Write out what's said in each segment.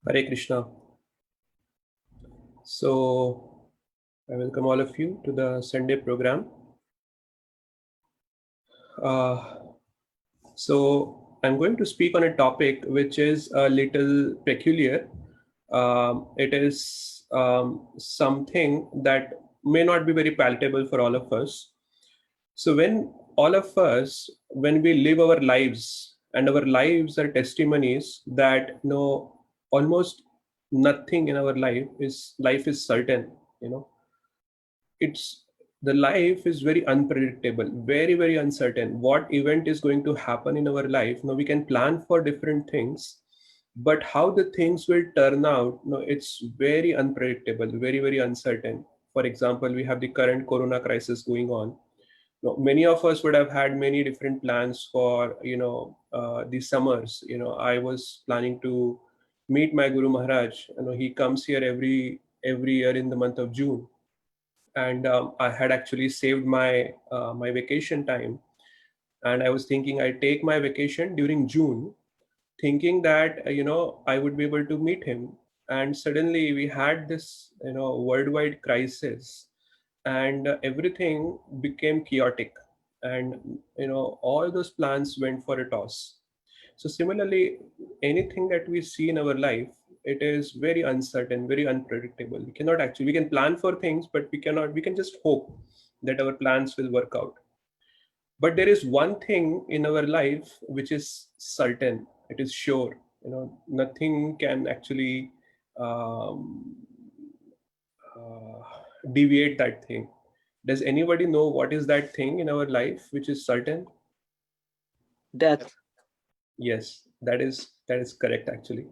Hare Krishna. So, I welcome all of you to the Sunday program. Uh, I'm going to speak on a topic which is a little peculiar. It is something that may not be very palatable for all of us. So, when all of us, when we live our lives, and our lives are testimonies that almost nothing in our life is certain. You know, it's the life is very unpredictable, very uncertain. What event is going to happen in our life? Now we can plan for different things, but how the things will turn out, no, it's very unpredictable, very uncertain. For example, we have the current corona crisis going on. Now, many of us would have had many different plans for the summers. I was planning to meet my Guru Maharaj. He comes here every year in the month of June, and I had actually saved my vacation time, and I was thinking I'd take my vacation during June, thinking that I would be able to meet him. And suddenly we had this worldwide crisis, and everything became chaotic, and all those plans went for a toss. So similarly, anything that we see in our life, it is very uncertain, very unpredictable. We can plan for things, but we can just hope that our plans will work out. But there is one thing in our life which is certain, it is sure. Nothing can actually um, uh, deviate that thing. Does anybody know what is that thing in our life which is certain? Death. Yes, that is correct actually.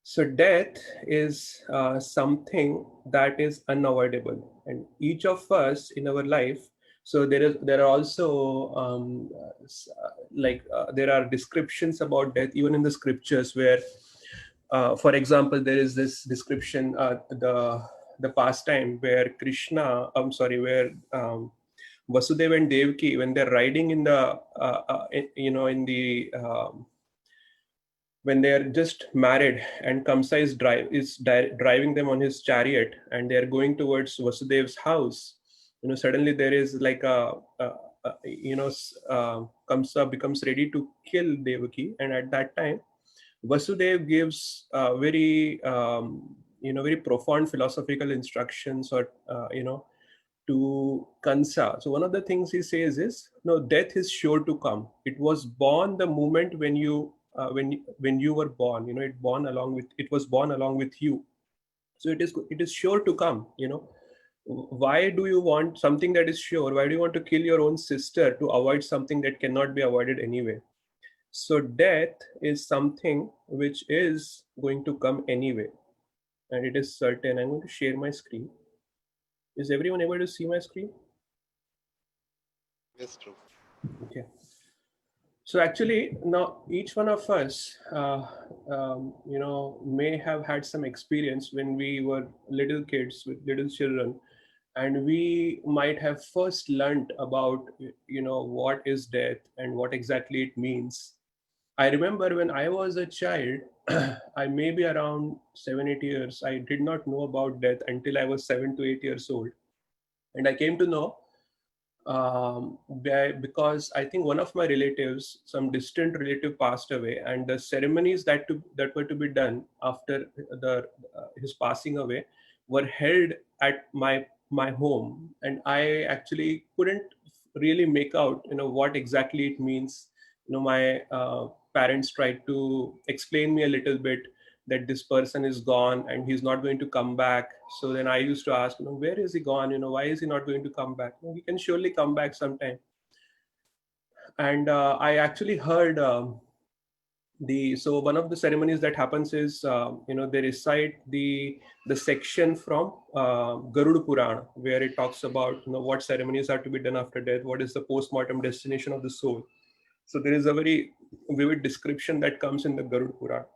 So death is something that is unavoidable, and each of us in our life. So there are also there are descriptions about death even in the scriptures where, for example, there is this description, the pastime where Vasudeva and Devaki, when they're riding in the in the when they are just married, and Kamsa is driving them on his chariot, and they are going towards Vasudev's house. Suddenly there is like Kamsa becomes ready to kill Devaki, and at that time Vasudev gives very profound philosophical instructions, or to Kansa. So one of the things he says is, no, death is sure to come. It was born the moment when you were born. It was born along with you. So it is sure to come. Why do you want something that is sure? Why do you want to kill your own sister to avoid something that cannot be avoided anyway? So death is something which is going to come anyway, and it is certain. I'm going to share my screen. Is everyone able to see my screen? Yes, true. Okay. So actually, now each one of us, may have had some experience when we were little kids with little children, and we might have first learned about, what is death and what exactly it means. I remember when I was a child, I may be around 7, 8 years. I did not know about death until I was 7 to 8 years old, and I came to know because I think one of my relatives, some distant relative, passed away, and the ceremonies that were to be done after his passing away were held at my home, and I actually couldn't really make out what exactly it means. My parents tried to explain me a little bit that this person is gone and he's not going to come back. So then I used to ask, where is he gone? Why is he not going to come back? He can surely come back sometime. And I actually heard so one of the ceremonies that happens is, they recite the section from Garuda Purana, where it talks about what ceremonies are to be done after death, what is the post-mortem destination of the soul. So there is a very vivid description that comes in the Garuda Purana,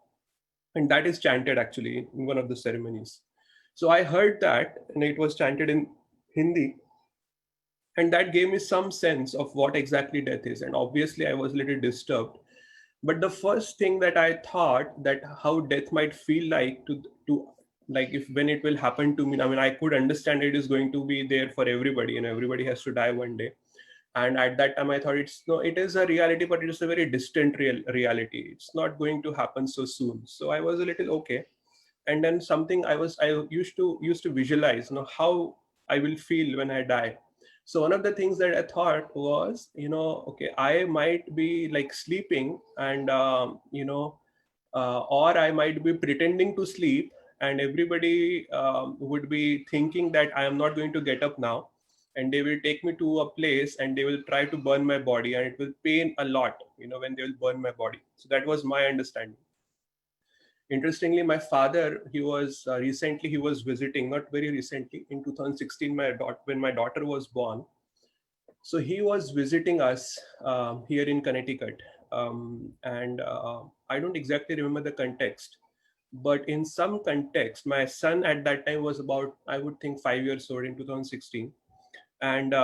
and that is chanted actually in one of the ceremonies. So I heard that, and it was chanted in Hindi, and that gave me some sense of what exactly death is. And obviously I was a little disturbed, But the first thing that I thought, that how death might feel like to like, if when it will happen to me. I mean, I could understand it is going to be there for everybody, and everybody has to die one day. And at that time I thought, it's no, it is a reality, but it is a very distant reality. It's not going to happen so soon. So I was a little okay. And then something I used to visualize, how I will feel when I die. So one of the things that I thought was, okay, I might be like sleeping, and or I might be pretending to sleep, and everybody would be thinking that I am not going to get up now, and they will take me to a place and they will try to burn my body, and it will pain a lot, when they will burn my body. So that was my understanding. Interestingly, my father, he was visiting, not very recently, in 2016, when my daughter was born. So he was visiting us here in Connecticut. And I don't exactly remember the context, but in some context, my son at that time was about, I would think, 5 years old in 2016. And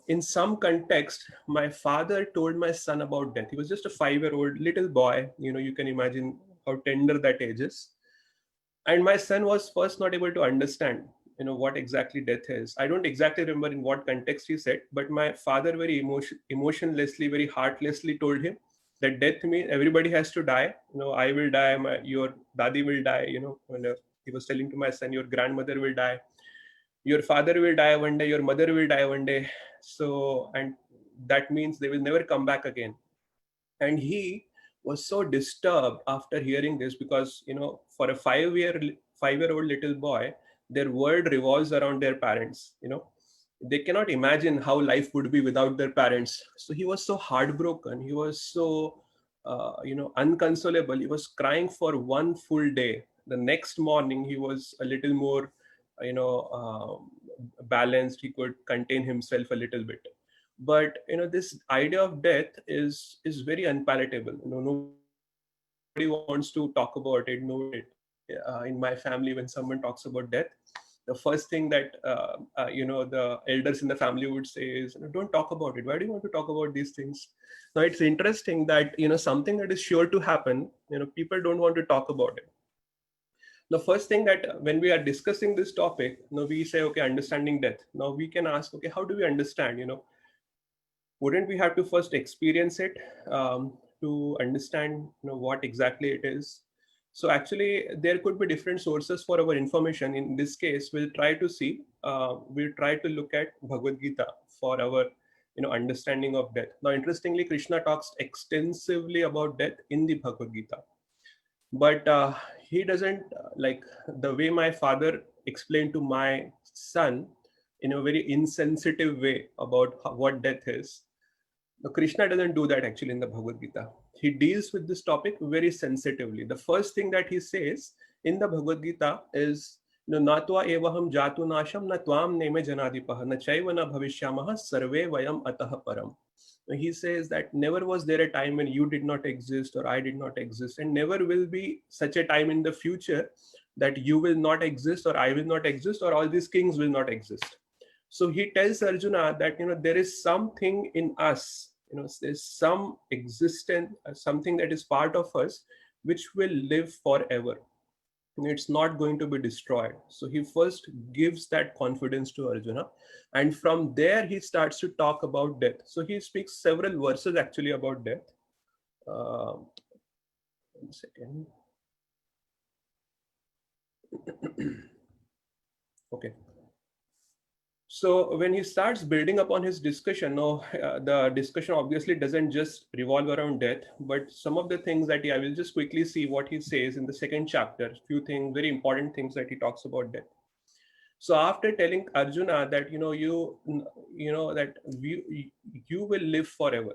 in some context, my father told my son about death. He was just a 5-year-old little boy. You can imagine how tender that age is. And my son was first not able to understand, what exactly death is. I don't exactly remember in what context he said, but my father very emotionlessly, very heartlessly told him that death means everybody has to die. I will die, your daddy will die. When he was telling to my son, your grandmother will die, your father will die one day, your mother will die one day. So, and that means they will never come back again. And he was so disturbed after hearing this, because for a 5-year old little boy, their world revolves around their parents. They cannot imagine how life would be without their parents. So he was so heartbroken, he was so unconsolable. He was crying for one full day. The next morning he was a little more balanced. He could contain himself a little bit. But this idea of death is very unpalatable. Nobody wants to talk about it. Nobody in my family, when someone talks about death, the first thing that the elders in the family would say is, don't talk about it. Why do you want to talk about these things? Now it's interesting that something that is sure to happen, people don't want to talk about it. The first thing that when we are discussing this topic, we say, okay, understanding death. Now we can ask, okay, how do we understand? Wouldn't we have to first experience it to understand what exactly it is? So actually there could be different sources for our information. In this case, we'll try to look at Bhagavad Gita for our understanding of death. Now interestingly, Krishna talks extensively about death in the Bhagavad Gita, but he doesn't like the way my father explained to my son in a very insensitive way about what death is. Now, Krishna doesn't do that actually in the Bhagavad Gita. He deals with this topic very sensitively. The first thing that he says in the Bhagavad Gita is, natva evaham jatu nasham na tvam neme janadipah na chaiva na bhavishyamah sarve vayam atah param. He says that never was there a time when you did not exist or I did not exist, and never will be such a time in the future that you will not exist or I will not exist or all these kings will not exist. So he tells Arjuna that there is something in us, there's some existence, something that is part of us which will live forever. It's not going to be destroyed. So he first gives that confidence to Arjuna, and from there he starts to talk about death. So he speaks several verses actually about death. 1 second. Okay. So when he starts building upon his discussion, the discussion obviously doesn't just revolve around death, but some of the things that I will just quickly see what he says in the second chapter. Few things, very important things that he talks about death. So after telling Arjuna that that you will live forever,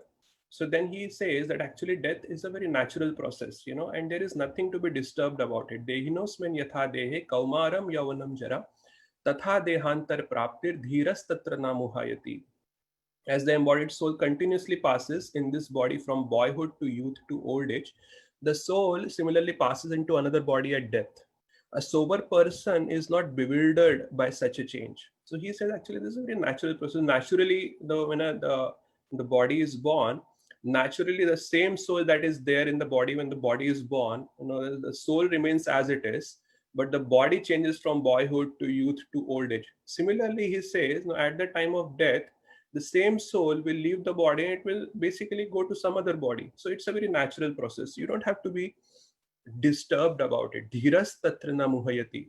so then he says that actually death is a very natural process, and there is nothing to be disturbed about it. Dehinosmen yatha dehe kaumaram yavanam jara tatha dehantar praptir dhiras tatra namuhayati. As the embodied soul continuously passes in this body from boyhood to youth to old age, the soul similarly passes into another body at death. A sober person is not bewildered by such a change. So he says actually this is a very natural process. Naturally, when the body is born, naturally the same soul that is there in the body when the body is born, the soul remains as it is, but the body changes from boyhood to youth to old age. Similarly, he says, at the time of death, the same soul will leave the body and it will basically go to some other body. So it's a very natural process. You don't have to be disturbed about it. Dhiras tatra na muhayati.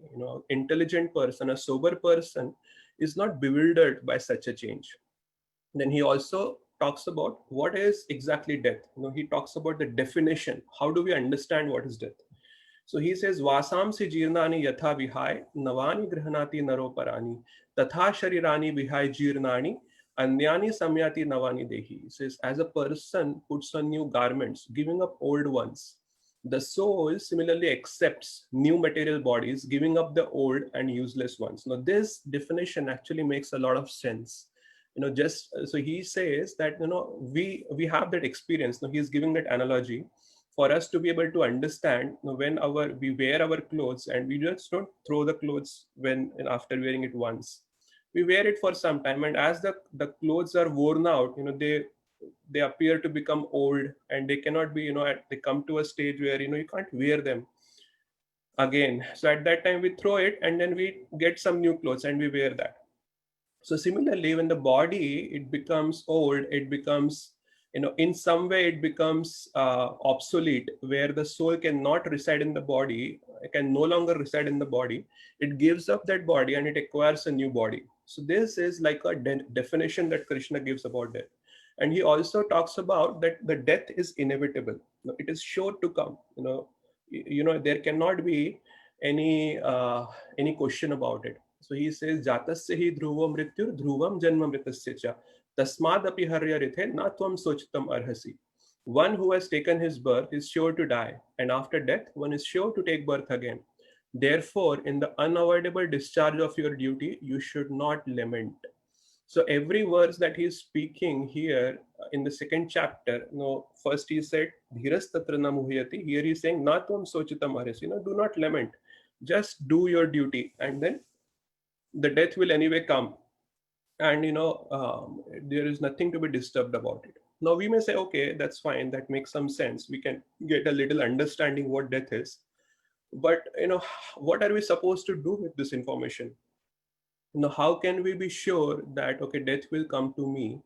Intelligent person, a sober person is not bewildered by such a change. Then he also talks about what is exactly death. He talks about the definition. How do we understand what is death? So he says, Vasamsi jirnani yatha vihai, navani grihanati naroparani, tatha sharirani vihai jirnani, anyani samyati navani dehi. He says, as a person puts on new garments, giving up old ones, the soul similarly accepts new material bodies, giving up the old and useless ones. Now, this definition actually makes a lot of sense. Just so he says that we have that experience. Now he's giving that analogy for us to be able to understand when we wear our clothes, and we just don't throw the clothes when after wearing it once. We wear it for some time, and as the clothes are worn out, they appear to become old, and they cannot be, they come to a stage where you can't wear them again. So at that time we throw it, and then we get some new clothes and we wear that. So similarly, when the body, it becomes old, it becomes, in some way it becomes obsolete, where the soul cannot reside in the body, can no longer reside in the body. It gives up that body and it acquires a new body. So this is like a definition that Krishna gives about death. And he also talks about that the death is inevitable. It is sure to come. There cannot be any question about it. So he says, Jatasya hi dhruvam mrityur dhruvam janma mritasya cha tasmadapi haryarithe na tvam sochitam arhasi. One who has taken his birth is sure to die, and after death, one is sure to take birth again. Therefore, in the unavoidable discharge of your duty, you should not lament. So every verse that he is speaking here in the second chapter, first he said, Dhiras tatra na muhyati. Here he is saying, Na tvam sochitam arhasi. Do not lament. Just do your duty, and then the death will anyway come, and there is nothing to be disturbed about it. Now we may say, okay, that's fine, that makes some sense, we can get a little understanding what death is, but what are we supposed to do with this information? How can we be sure that, okay, death will come to me,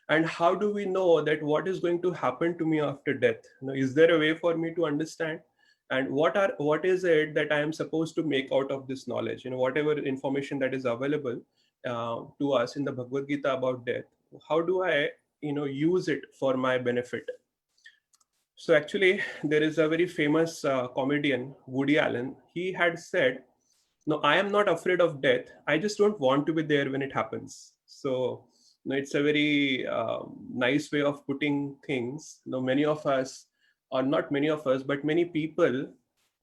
and how do we know that what is going to happen to me after death? Is there a way for me to understand? And what is it that I am supposed to make out of this knowledge? Whatever information that is available to us in the Bhagavad Gita about death, how do I use it for my benefit? So actually, there is a very famous comedian, Woody Allen. He had said, no, I am not afraid of death, I just don't want to be there when it happens. So it's a very nice way of putting things. Many of us, or not many of us, but many people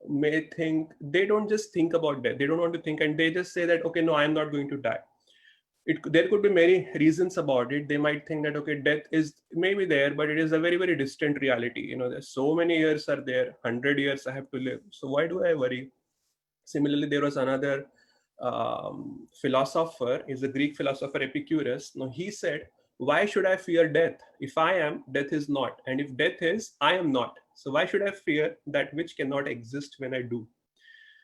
may think, they don't just think about death, they don't want to think, and they just say that, okay, no, I am not going to die. There could be many reasons about it. They might think that, okay, death is maybe there, but it is a very, very distant reality. There's so many years are there, 100 years I have to live, so why do I worry? Similarly, there was another philosopher, is a Greek philosopher, Epicurus. Now he said, why should I fear death? If I am, death is not. And if death is, I am not. So why should I fear that which cannot exist when I do?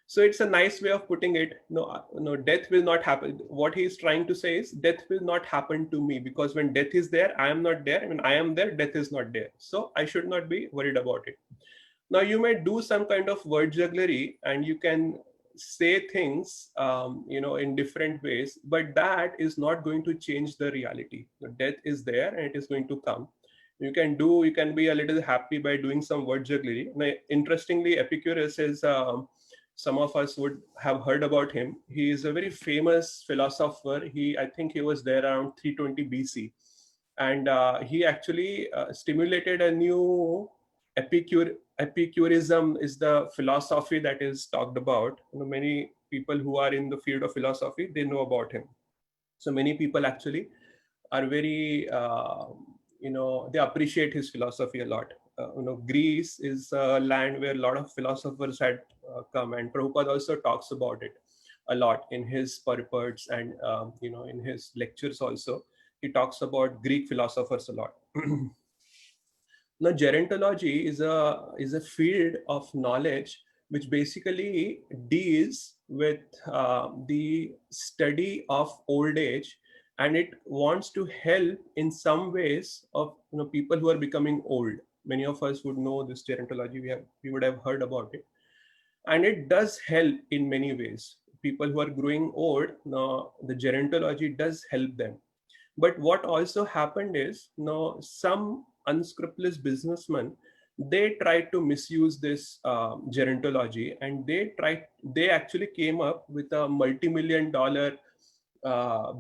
So it's a nice way of putting it. No, death will not happen. What he is trying to say is, death will not happen to me, because when death is there, I am not there. And when I am there, death is not there. So I should not be worried about it. Now you may do some kind of word jugglery, and you can say things in different ways, but that is not going to change the reality. The death is there and it is going to come. You can be a little happy by doing some word jugglery. Now, interestingly, Epicurus is some of us would have heard about him. He is a very famous philosopher. I think he was there around 320 BC, and he actually stimulated a new Epicurism is the philosophy that is talked about. Many people who are in the field of philosophy, they know about him. So many people actually are very, they appreciate his philosophy a lot. Greece is a land where a lot of philosophers had come, and Prabhupada also talks about it a lot in his purports, and in his lectures also. He talks about Greek philosophers a lot. Now, gerontology is a field of knowledge which basically deals with the study of old age, and it wants to help in some ways of people who are becoming old. Many of us would know this gerontology. We would have heard about it, and it does help in many ways. People who are growing old, now the gerontology does help them. But what also happened is, some unscrupulous businessmen, they tried to misuse this gerontology, and they actually came up with a multi-million dollar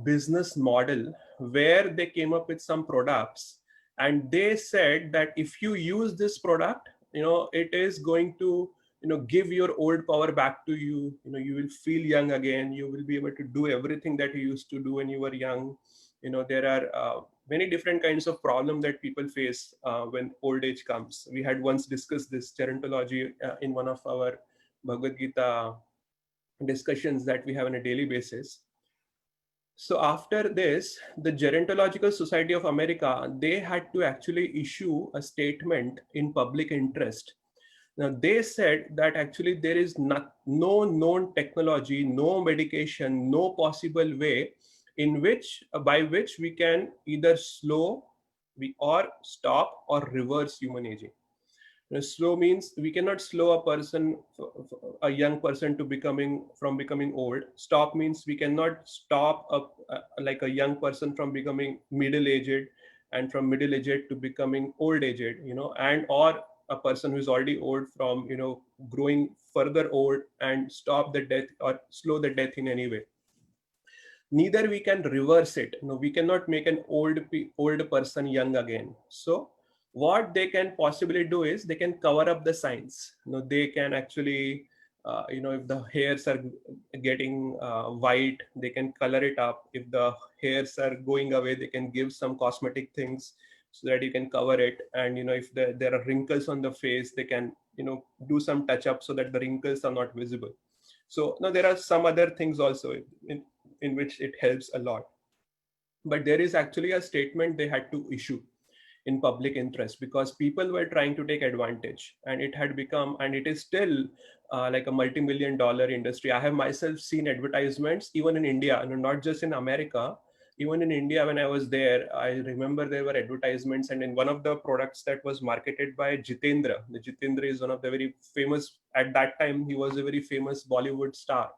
business model where they came up with some products, and they said that if you use this product, it is going to give your old power back to you. You will feel young again. You will be able to do everything that you used to do when you were young. There are many different kinds of problems that people face when old age comes. We had once discussed this gerontology in one of our Bhagavad Gita discussions that we have on a daily basis. So after this, the Gerontological Society of America, they had to actually issue a statement in public interest. Now they said that actually there is no known technology, no medication, no possible way in which by which we can either slow or stop or reverse human aging. Slow means we cannot slow a person, a young person, to becoming old. Stop means we cannot stop like a young person from becoming middle aged, and from middle aged to becoming old aged, and or a person who is already old from growing further old and stop the death or slow the death in any way. Neither we can reverse it. We cannot make an old person young again. So what they can possibly do is they can cover up the signs. They can actually if the hairs are getting white, they can color it up. If the hairs are going away, they can give some cosmetic things so that you can cover it. And if there are wrinkles on the face, they can do some touch up so that the wrinkles are not visible. So now there are some other things also in which it helps a lot. But there is actually a statement they had to issue in public interest because people were trying to take advantage, and it had become, and it is still like a multi-million dollar industry. I have myself seen advertisements even in India, not just in America. Even in India, when I was there, I remember there were advertisements, and in one of the products that was marketed by Jitendra. The Jitendra is one of the very famous, at that time he was a very famous Bollywood star,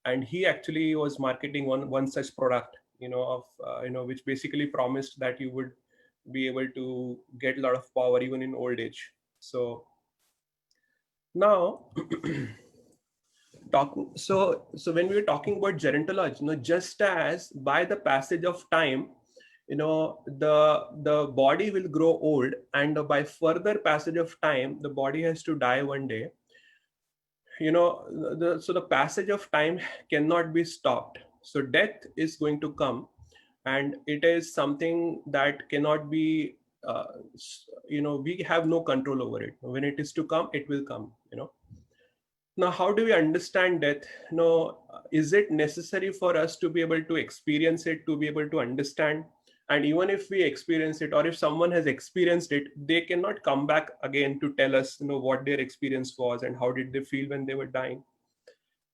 and he actually was marketing one such product, of which basically promised that you would be able to get a lot of power even in old age. So now so when we were talking about gerontology, just as by the passage of time, the body will grow old, and by further passage of time the body has to die one day. So the passage of time cannot be stopped. So death is going to come, and it is something that cannot be we have no control over it. When it is to come, it will come. Now, how do we understand death? Is it necessary for us to be able to experience it, to be able to understand? And even if we experience it, or if someone has experienced it, they cannot come back again to tell us what their experience was and how did they feel when they were dying.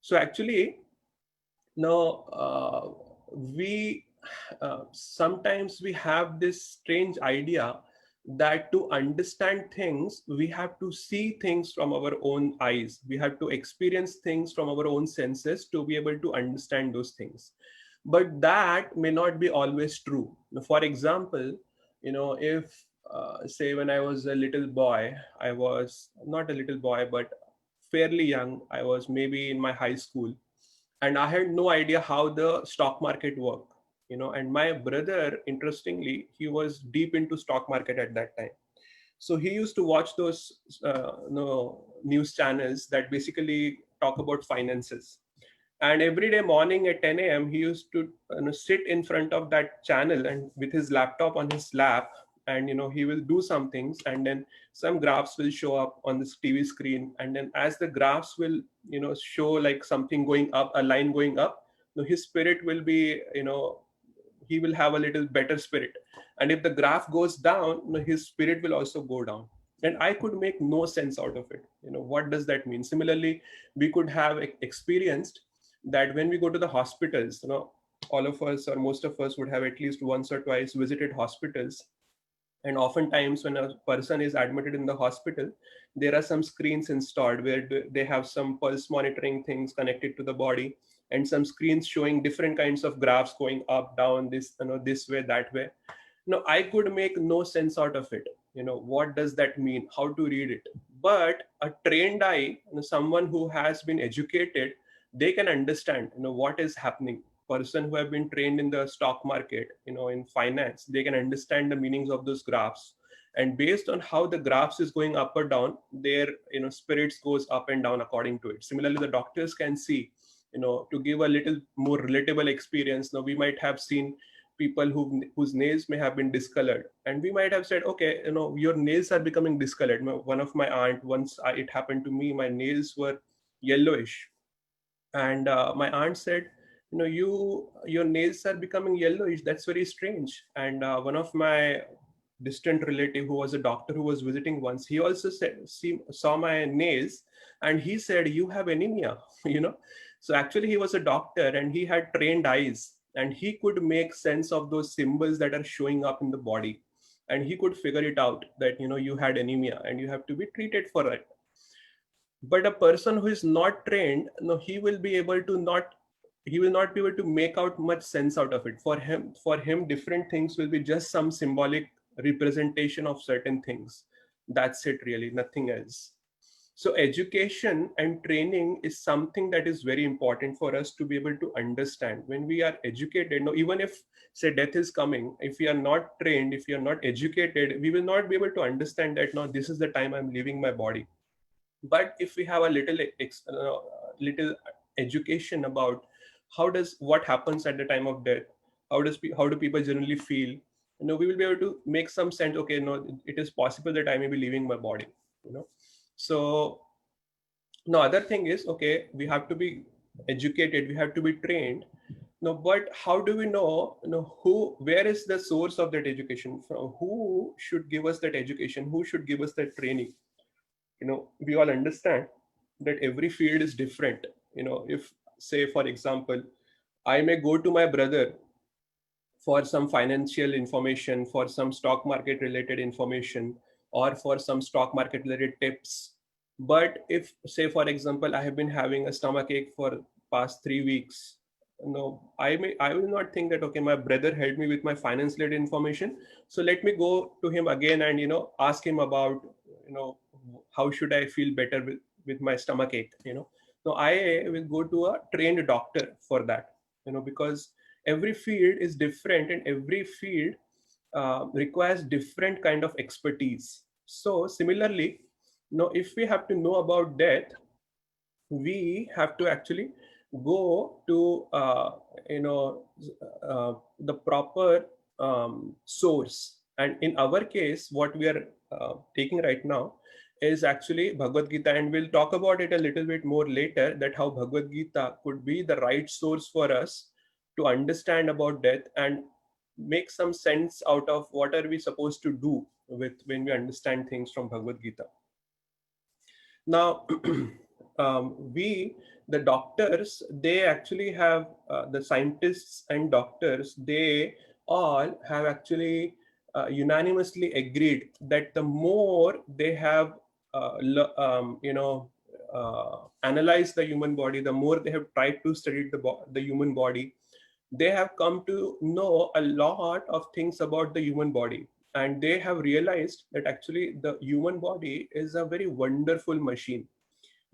So actually, now we sometimes we have this strange idea that to understand things, we have to see things from our own eyes. We have to experience things from our own senses to be able to understand those things. But that may not be always true. For example, if say when I was a little boy, I was not a little boy, but fairly young, I was maybe in my high school, and I had no idea how the stock market worked. And my brother, interestingly, he was deep into stock market at that time. So he used to watch those news channels that basically talk about finances. And every day morning at 10 a.m., he used to sit in front of that channel and with his laptop on his lap, and he will do some things, and then some graphs will show up on this TV screen. And then as the graphs will show like something going up, a line going up, his spirit will be he will have a little better spirit. And if the graph goes down, his spirit will also go down. And I could make no sense out of it. What does that mean? Similarly, we could have experienced that when we go to the hospitals, all of us or most of us would have at least once or twice visited hospitals. And oftentimes when a person is admitted in the hospital, there are some screens installed where they have some pulse monitoring things connected to the body, and some screens showing different kinds of graphs going up, down, this way, that way. I could make no sense out of it. What does that mean? How to read it? But a trained eye, someone who has been educated, they can understand, what is happening. Person who have been trained in the stock market, in finance, they can understand the meanings of those graphs. And based on how the graphs is going up or down, their, spirits goes up and down according to it. Similarly, the doctors can see, to give a little more relatable experience. Now, we might have seen people whose nails may have been discolored, and we might have said, okay, your nails are becoming discolored. One of my aunt, once it happened to me, my nails were yellowish, and my aunt said, your nails are becoming yellowish, that's very strange. And one of my distant relative who was a doctor who was visiting once, he also saw my nails, and he said, you have anemia. So actually he was a doctor and he had trained eyes, and he could make sense of those symbols that are showing up in the body, and he could figure it out that you had anemia and you have to be treated for it. But a person who is not trained, he will be able to not he will not be able to make out much sense out of it. For him different things will be just some symbolic representation of certain things. That's it, really, nothing else. So education and training is something that is very important for us to be able to understand. When we are educated, even if, say, death is coming, if we are not trained, if we are not educated, we will not be able to understand that, no, this is the time I'm leaving my body. But if we have a little education about what happens at the time of death, how do people generally feel, we will be able to make some sense. Okay, no, it is possible that I may be leaving my body. So now other thing is, okay, we have to be educated, we have to be trained. No, but how do we know, where is the source of that education from? Who should give us that education? Who should give us that training? We all understand that every field is different. If, say, for example, I may go to my brother for some financial information, for some stock market related information, or for some stock market related tips. But if, say, for example, I have been having a stomach ache for past 3 weeks, I will not think that, okay, my brother helped me with my finance related information, so let me go to him again and ask him about, how should I feel better with my stomach ache. No, I will go to a trained doctor for that. Because every field is different, and every field requires different kind of expertise. So similarly, if we have to know about death, we have to actually go to the proper source. And in our case, what we are taking right now is actually Bhagavad Gita, and we'll talk about it a little bit more later, that how Bhagavad Gita could be the right source for us to understand about death and make some sense out of what are we supposed to do with when we understand things from Bhagavad Gita. Now, the doctors, they actually have, the scientists and doctors, they all have actually unanimously agreed that the more they have, analyzed the human body, the more they have tried to study the human body, they have come to know a lot of things about the human body. And they have realized that actually the human body is a very wonderful machine.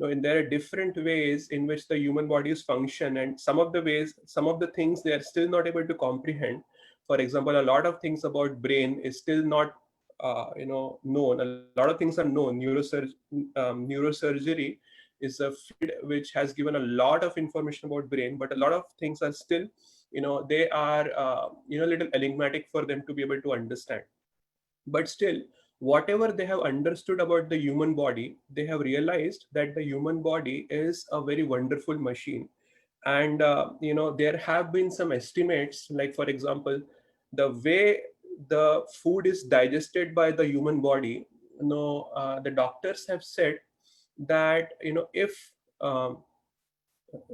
And there are different ways in which the human bodies function, and some of the things they are still not able to comprehend. For example, a lot of things about brain is still not known. A lot of things are known. Neurosurgery is a field which has given a lot of information about brain, but a lot of things are still, they are little enigmatic for them to be able to understand. But still, whatever they have understood about the human body, they have realized that the human body is a very wonderful machine. And there have been some estimates, like for example, the way the food is digested by the human body. The doctors have said that if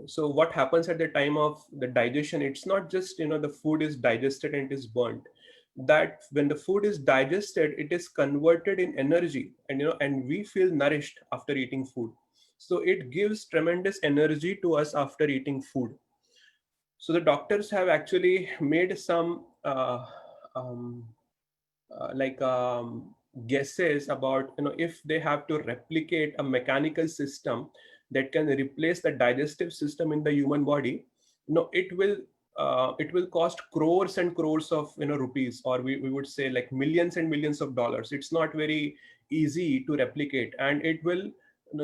so what happens at the time of the digestion, it's not just the food is digested and it is burnt. That when the food is digested, it is converted in energy, and we feel nourished after eating food. So it gives tremendous energy to us after eating food. So the doctors have actually made some um, like guesses about if they have to replicate a mechanical system that can replace the digestive system in the human body. It will cost crores and crores of rupees, or we would say like millions and millions of dollars. It's not very easy to replicate, and it will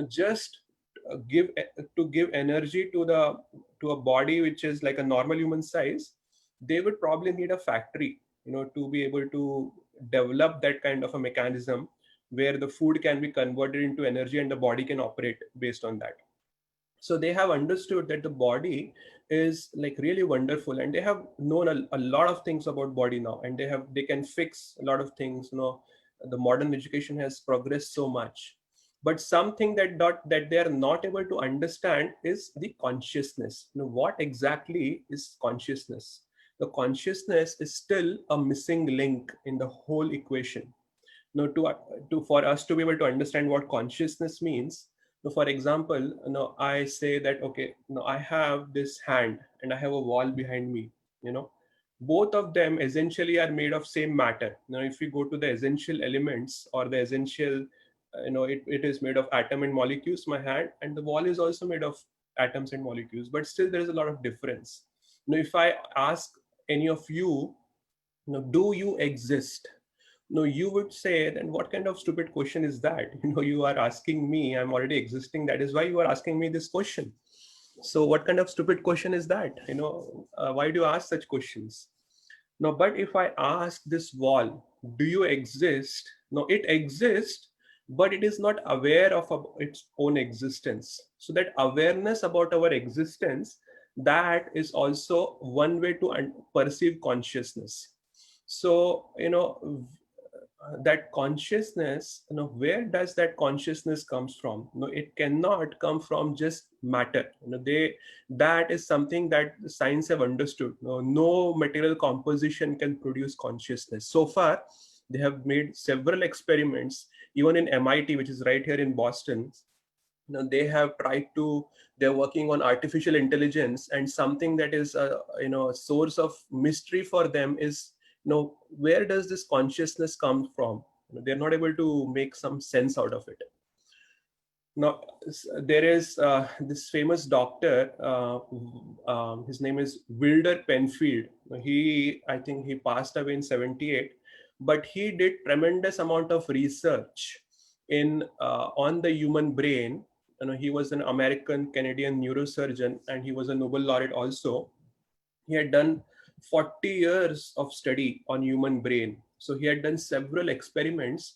just give energy to a body which is like a normal human size. They would probably need a factory to be able to develop that kind of a mechanism where the food can be converted into energy and the body can operate based on that. So they have understood that the body is like really wonderful, and they have known a lot of things about body now, and they can fix a lot of things. The modern education has progressed so much, but something that they are not able to understand is the consciousness. What exactly is consciousness? The consciousness is still a missing link in the whole equation. To for us to be able to understand what consciousness means. For example, I say that, okay, I have this hand and I have a wall behind me. you know both of them essentially are made of same matter. If you go to the essential elements or the essential, it is made of atom and molecules, my hand, and the wall is also made of atoms and molecules, but still there is a lot of difference. If I ask any of you, do you exist? No, you would say, then what kind of stupid question is that? You are asking me, I'm already existing. That is why you are asking me this question. So, what kind of stupid question is that? Why do you ask such questions? No, but if I ask this wall, do you exist? No, it exists, but it is not aware of its own existence. So, that awareness about our existence, that is also one way to perceive consciousness. So that consciousness, where does that consciousness comes from? It cannot come from just matter. That is something that science have understood. No material composition can produce consciousness. So far they have made several experiments, even in MIT, which is right here in Boston. They have tried to, they're working on artificial intelligence, and something that is a source of mystery for them is, where does this consciousness come from? They're not able to make some sense out of it. Now there is this famous doctor, his name is Wilder Penfield. I think he passed away in 78, but he did tremendous amount of research in on the human brain. He was an American Canadian neurosurgeon, and he was a Nobel laureate also. He had done 40 years of study on human brain. So he had done several experiments,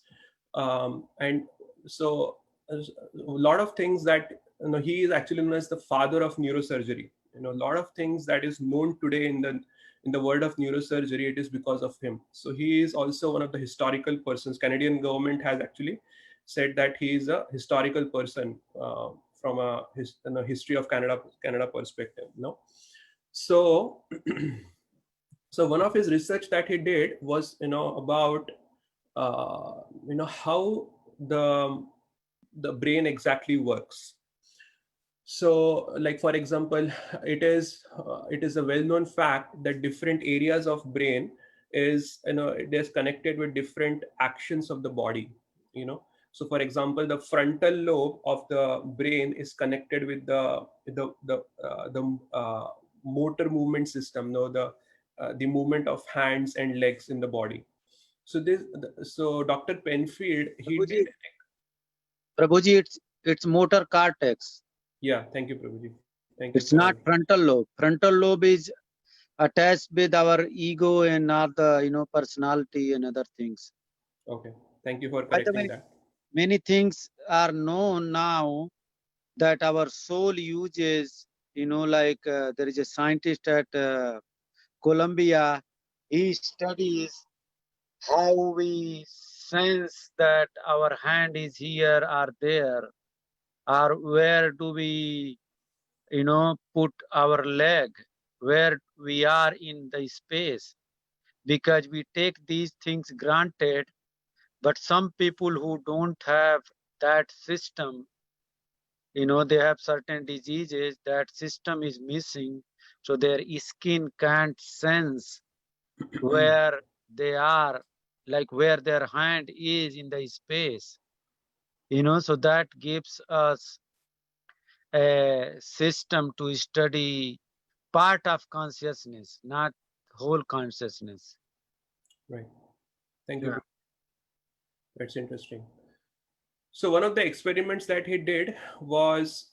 and so a lot of things that, he is actually known as the father of neurosurgery. A lot of things that is known today in the world of neurosurgery, it is because of him. So he is also one of the historical persons. Canadian government has actually said that he is a historical person, from a history of Canada perspective. So so one of his research that he did was about how the brain exactly works. So, like for example, it is a well-known fact that different areas of brain is, it is connected with different actions of the body. So for example, the frontal lobe of the brain is connected with the motor movement system, the movement of hands and legs in the body. So Dr. Penfield, he Prabhuji, did. Prabhuji, it's motor cortex. Yeah, thank you, Prabhuji. Thank you It's for. not frontal lobe. Frontal lobe is attached with our ego and not the personality and other things. Okay, thank you for By the correcting way, that. many things are known now that our soul uses like there is a scientist at Columbia. He studies how we sense that our hand is here or there, or where do we, put our leg, where we are in the space, because we take these things granted. But some people who don't have that system, they have certain diseases, that system is missing, so their skin can't sense where they are, like where their hand is in the space. So that gives us a system to study part of consciousness, not whole consciousness. Right. Thank you. Yeah. That's interesting. So one of the experiments that he did was,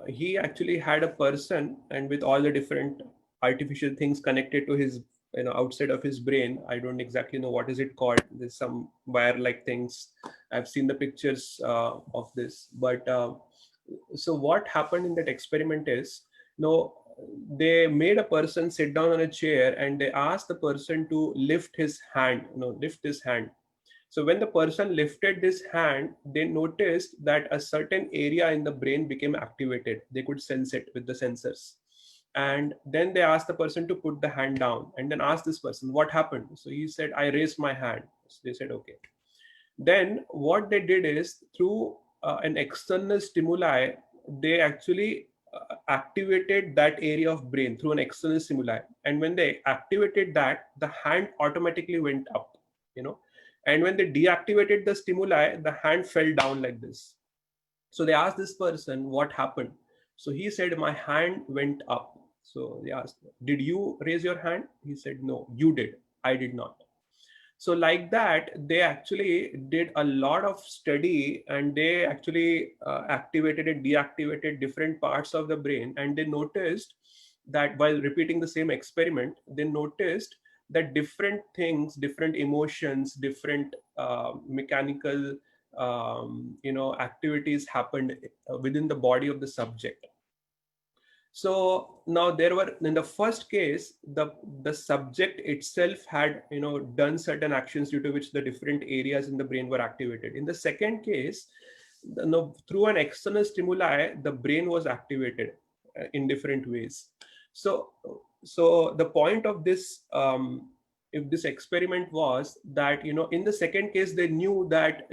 he actually had a person, and with all the different artificial things connected to his, outside of his brain. I don't exactly know what is it called. There's some wire-like things. I've seen the pictures of this. But so what happened in that experiment is, they made a person sit down on a chair, and they asked the person to lift his hand. Lift his hand. So when the person lifted this hand, they noticed that a certain area in the brain became activated. They could sense it with the sensors. And then they asked the person to put the hand down, and then asked this person, what happened? So he said, I raised my hand. So they said, okay. Then what they did is, through an external stimuli, they actually activated that area of brain through an external stimuli. And when they activated that, the hand automatically went up, and when they deactivated the stimuli, the hand fell down like this. So they asked this person, what happened? So he said, my hand went up. So they asked, did you raise your hand? He said, no, you did. I did not. So like that, they actually did a lot of study, and they actually activated and deactivated different parts of the brain. And they noticed that while repeating the same experiment, they noticed that different things, different emotions, different mechanical activities happened within the body of the subject. So now there were, in the first case, the subject itself had done certain actions due to which the different areas in the brain were activated. In the second case, through an external stimuli, the brain was activated in different ways. So the point of this, if this experiment was that, in the second case, they knew that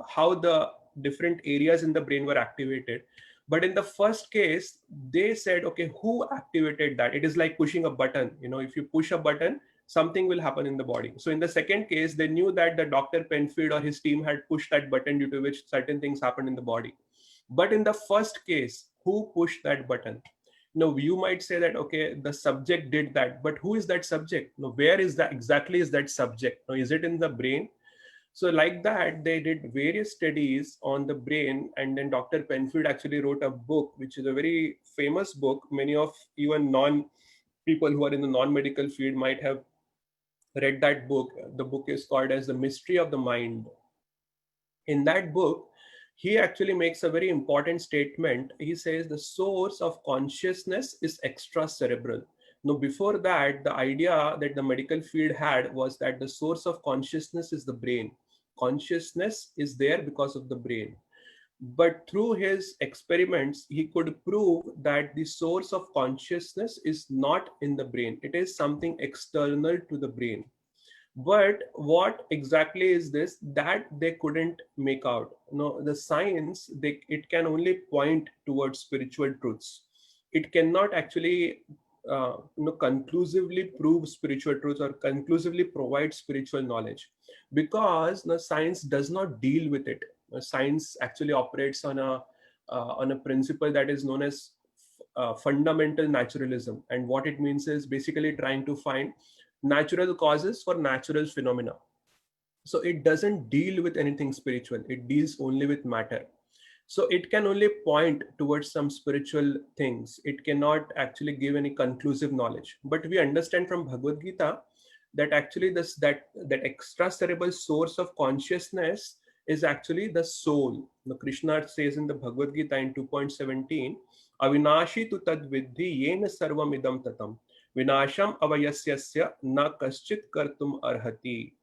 how the different areas in the brain were activated. But in the first case, they said, okay, who activated that? It is like pushing a button. If you push a button, something will happen in the body. So in the second case, they knew that the Dr. Penfield or his team had pushed that button, due to which certain things happened in the body. But in the first case, who pushed that button? You might say that, okay, the subject did that, but who is that subject? Where is that exactly is that subject? Is it in the brain? So like that, they did various studies on the brain, and then Dr. Penfield actually wrote a book, which is a very famous book. Many of even people who are in the non-medical field might have read that book. The book is called as The Mystery of the Mind. In that book, he actually makes a very important statement. He says the source of consciousness is extracerebral. Now, before that, the idea that the medical field had was that the source of consciousness is the brain. Consciousness is there because of the brain. But through his experiments, he could prove that the source of consciousness is not in the brain. It is something external to the brain. But what exactly is this, that they couldn't make out? The science, it can only point towards spiritual truths. It cannot actually conclusively prove spiritual truths or conclusively provide spiritual knowledge, because the science does not deal with it. Science actually operates on a principle that is known as fundamental naturalism. And what it means is basically trying to find natural causes for natural phenomena. So it doesn't deal with anything spiritual. It deals only with matter. So it can only point towards some spiritual things. It cannot actually give any conclusive knowledge. But we understand from Bhagavad Gita that actually that extracerebral source of consciousness is actually the soul. Krishna says in the Bhagavad Gita in 2.17 Avinashi tu tad vidhi yena sarvam idam tatam. Vinasham avayasyasya na kaschit kartum arhati.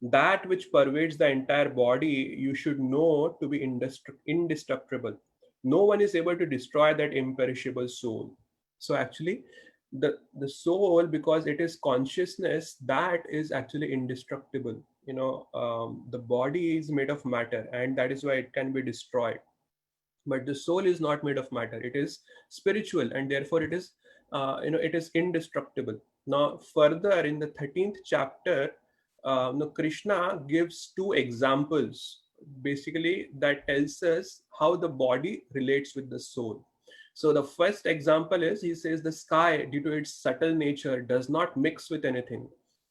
That which pervades the entire body, you should know to be indestructible. No one is able to destroy that imperishable soul. So actually, the soul, because it is consciousness, that is actually indestructible. The body is made of matter, and that is why it can be destroyed. But the soul is not made of matter, it is spiritual, and therefore it is it is indestructible. Now further in the 13th chapter, now Krishna gives two examples basically that tells us how the body relates with the soul. So the first example is, he says, the sky, due to its subtle nature, does not mix with anything,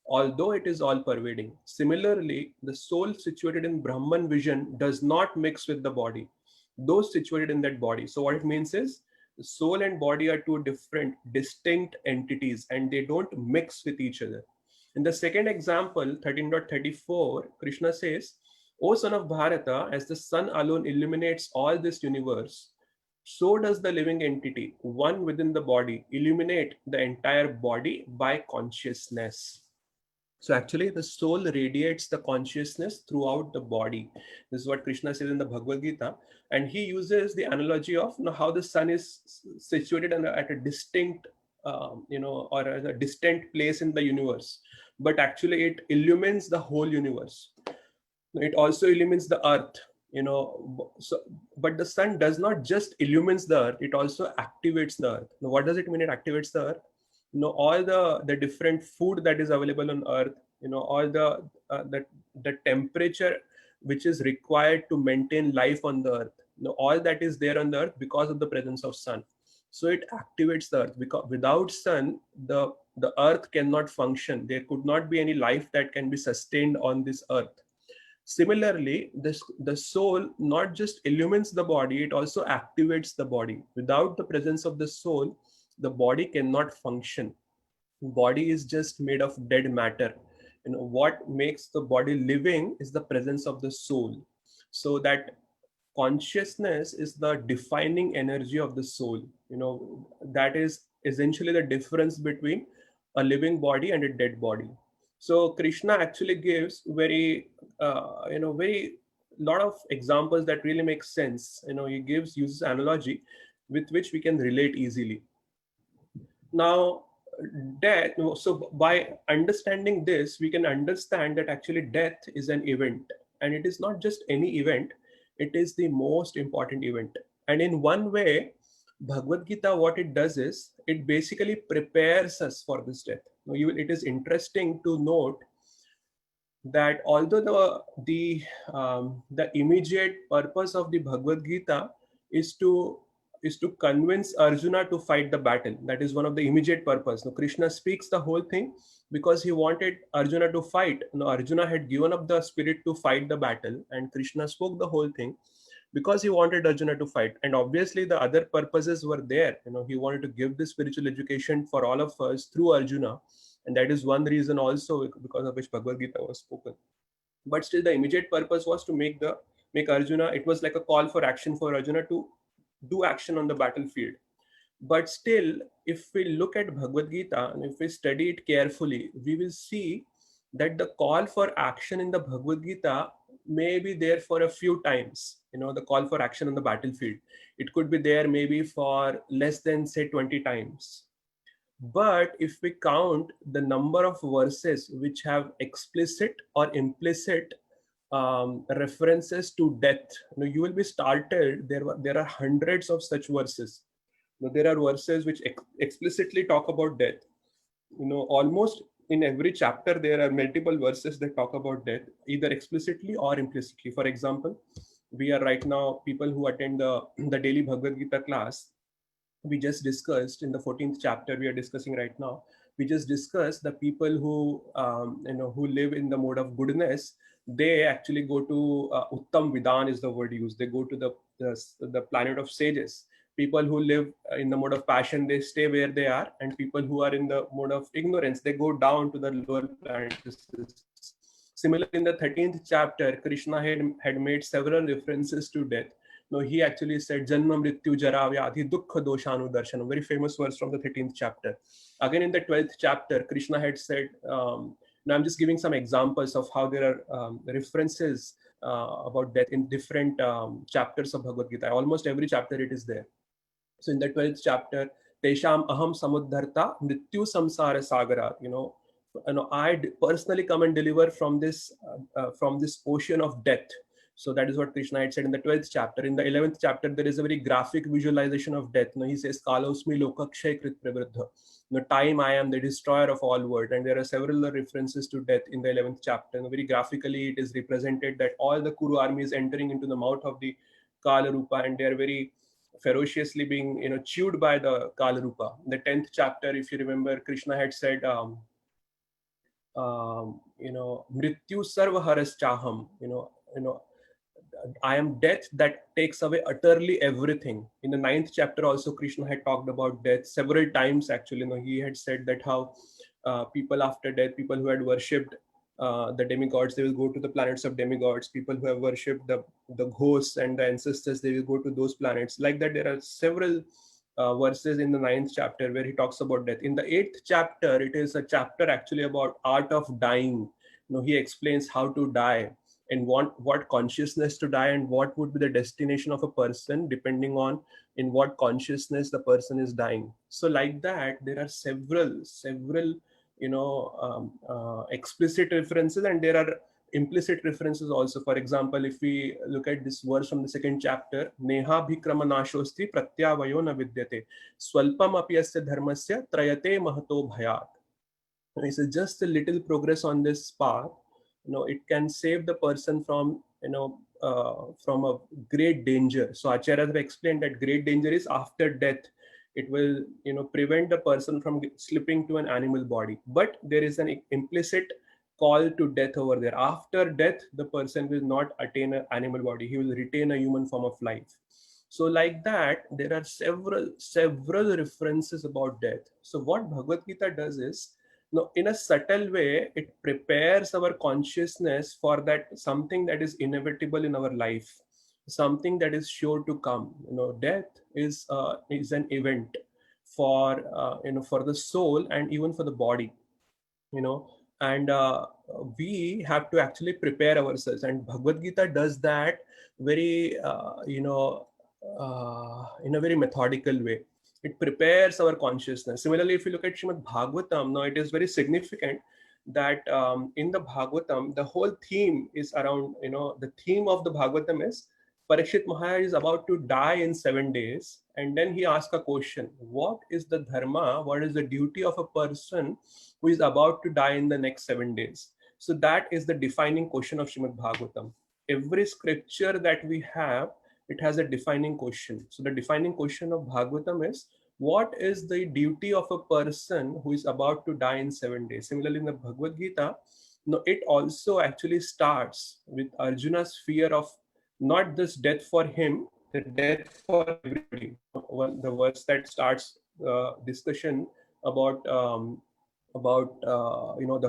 although it is all pervading. Similarly, the soul situated in Brahman vision does not mix with the body, those situated in that body. So what it means is, the soul and body are two different, distinct entities, and they don't mix with each other. In the second example, 13.34, Krishna says, O son of Bharata, as the sun alone illuminates all this universe, so does the living entity, one within the body, illuminate the entire body by consciousness. So actually, the soul radiates the consciousness throughout the body. This is what Krishna says in the Bhagavad Gita, and he uses the analogy of how the sun is situated at a distinct, or at a distant place in the universe, but actually it illumines the whole universe. It also illumines the earth. So, but the sun does not just illumines the earth; it also activates the earth. Now, what does it mean? It activates the earth. All the different food that is available on earth, all the temperature which is required to maintain life on the earth, all that is there on the earth because of the presence of sun. So it activates the earth, because without sun, the earth cannot function. There could not be any life that can be sustained on this earth. Similarly, the soul not just illumines the body, it also activates the body. Without the presence of the soul, the body cannot function. Body is just made of dead matter. What makes the body living is the presence of the soul. So that consciousness is the defining energy of the soul. That is essentially the difference between a living body and a dead body. So Krishna actually gives very lot of examples that really make sense. He uses analogy with which we can relate easily. Now, death, so by understanding this, we can understand that actually death is an event, and it is not just any event, it is the most important event. And in one way, Bhagavad Gita, what it does is, it basically prepares us for this death. It is interesting to note that although the immediate purpose of the Bhagavad Gita is to convince Arjuna to fight the battle. That is one of the immediate purpose. Now Krishna speaks the whole thing because he wanted Arjuna to fight. Arjuna had given up the spirit to fight the battle, and Krishna spoke the whole thing because he wanted Arjuna to fight. And obviously the other purposes were there. He wanted to give the spiritual education for all of us through Arjuna, and that is one reason also because of which Bhagavad Gita was spoken. But still, the immediate purpose was to make Arjuna. It was like a call for action for Arjuna to do action on the battlefield. But still, if we look at Bhagavad Gita and if we study it carefully, we will see that the call for action in the Bhagavad Gita may be there for a few times. The call for action on the battlefield, it could be there maybe for less than say 20 times. But if we count the number of verses which have explicit or implicit references to death, you will be startled. There are hundreds of such verses. There are verses which explicitly talk about death. Almost in every chapter there are multiple verses that talk about death, either explicitly or implicitly. For example, we are right now, people who attend the daily Bhagavad Gita class, we just discussed in the 14th chapter we are discussing right now, we just discussed the people who live in the mode of goodness. They actually go to Uttam Vidan is the word used. They go to the planet of sages. People who live in the mode of passion, they stay where they are, and people who are in the mode of ignorance, they go down to the lower planets. Similarly, in the 13th chapter, Krishna had made several references to death. No, he actually said, Janma Mrityu Jara Vyadhi Dukkha Doshanu Darshanam, very famous verse from the 13th chapter. Again, in the 12th chapter, Krishna had said, now I'm just giving some examples of how there are references about death in different chapters of Bhagavad Gita. Almost every chapter it is there. So in the 12th chapter, Tesham Aham Samudharta Mrityu Samsara Sagara, I personally come and deliver from this ocean of death. So that is what Krishna had said in the 12th chapter. In the 11th chapter, there is a very graphic visualization of death. He says, Kalosmi Lokakshay Krit Pravriddha. The time I am the destroyer of all world. And there are several references to death in the 11th chapter. And very graphically, it is represented that all the Kuru army is entering into the mouth of the Kala Rupa, and they are very ferociously being chewed by the Kala Rupa. In the 10th chapter, if you remember, Krishna had said, Mrityu Sarva Haras Chaham, I am death that takes away utterly everything. In the 9th chapter also, Krishna had talked about death several times. Actually, he had said that how people after death, people who had worshipped the demigods, they will go to the planets of demigods. People who have worshipped the ghosts and the ancestors, they will go to those planets. Like that, there are several verses in the 9th chapter where he talks about death. In the 8th chapter, it is a chapter actually about art of dying. He explains how to die and what consciousness to die, and what would be the destination of a person depending on in what consciousness the person is dying. So like that, there are several explicit references, and there are implicit references also. For example, if we look at this verse from the 2nd chapter, Neha bhikrama nashosti pratyavayo na vidyate swalpam api asya dharmasya trayate mahato bhayat. He says just a little progress on this path, it can save the person from from a great danger. So acharyas have explained that great danger is after death. It will prevent the person from slipping to an animal body, but there is an implicit call to death over there. After death, the person will not attain an animal body, he will retain a human form of life. So like that, there are several references about death. So what Bhagavad Gita does is, in a subtle way, it prepares our consciousness for that something that is inevitable in our life, something that is sure to come. Death is an event for for the soul and even for the body. And we have to actually prepare ourselves, and Bhagavad Gita does that very in a very methodical way. It prepares our consciousness. Similarly, if you look at Srimad Bhagavatam, now it is very significant that in the Bhagavatam, the whole theme is around, the theme of the Bhagavatam is Parikshit Maharaj is about to die in 7 days, and then he asks a question: what is the dharma, what is the duty of a person who is about to die in the next 7 days? So that is the defining question of Srimad Bhagavatam. Every scripture that we have, it has a defining question. So the defining question of Bhagavatam is, what is the duty of a person who is about to die in 7 days? Similarly, in the Bhagavad Gita, it also actually starts with Arjuna's fear of not just death for him, the death for everybody. The verse that starts discussion about the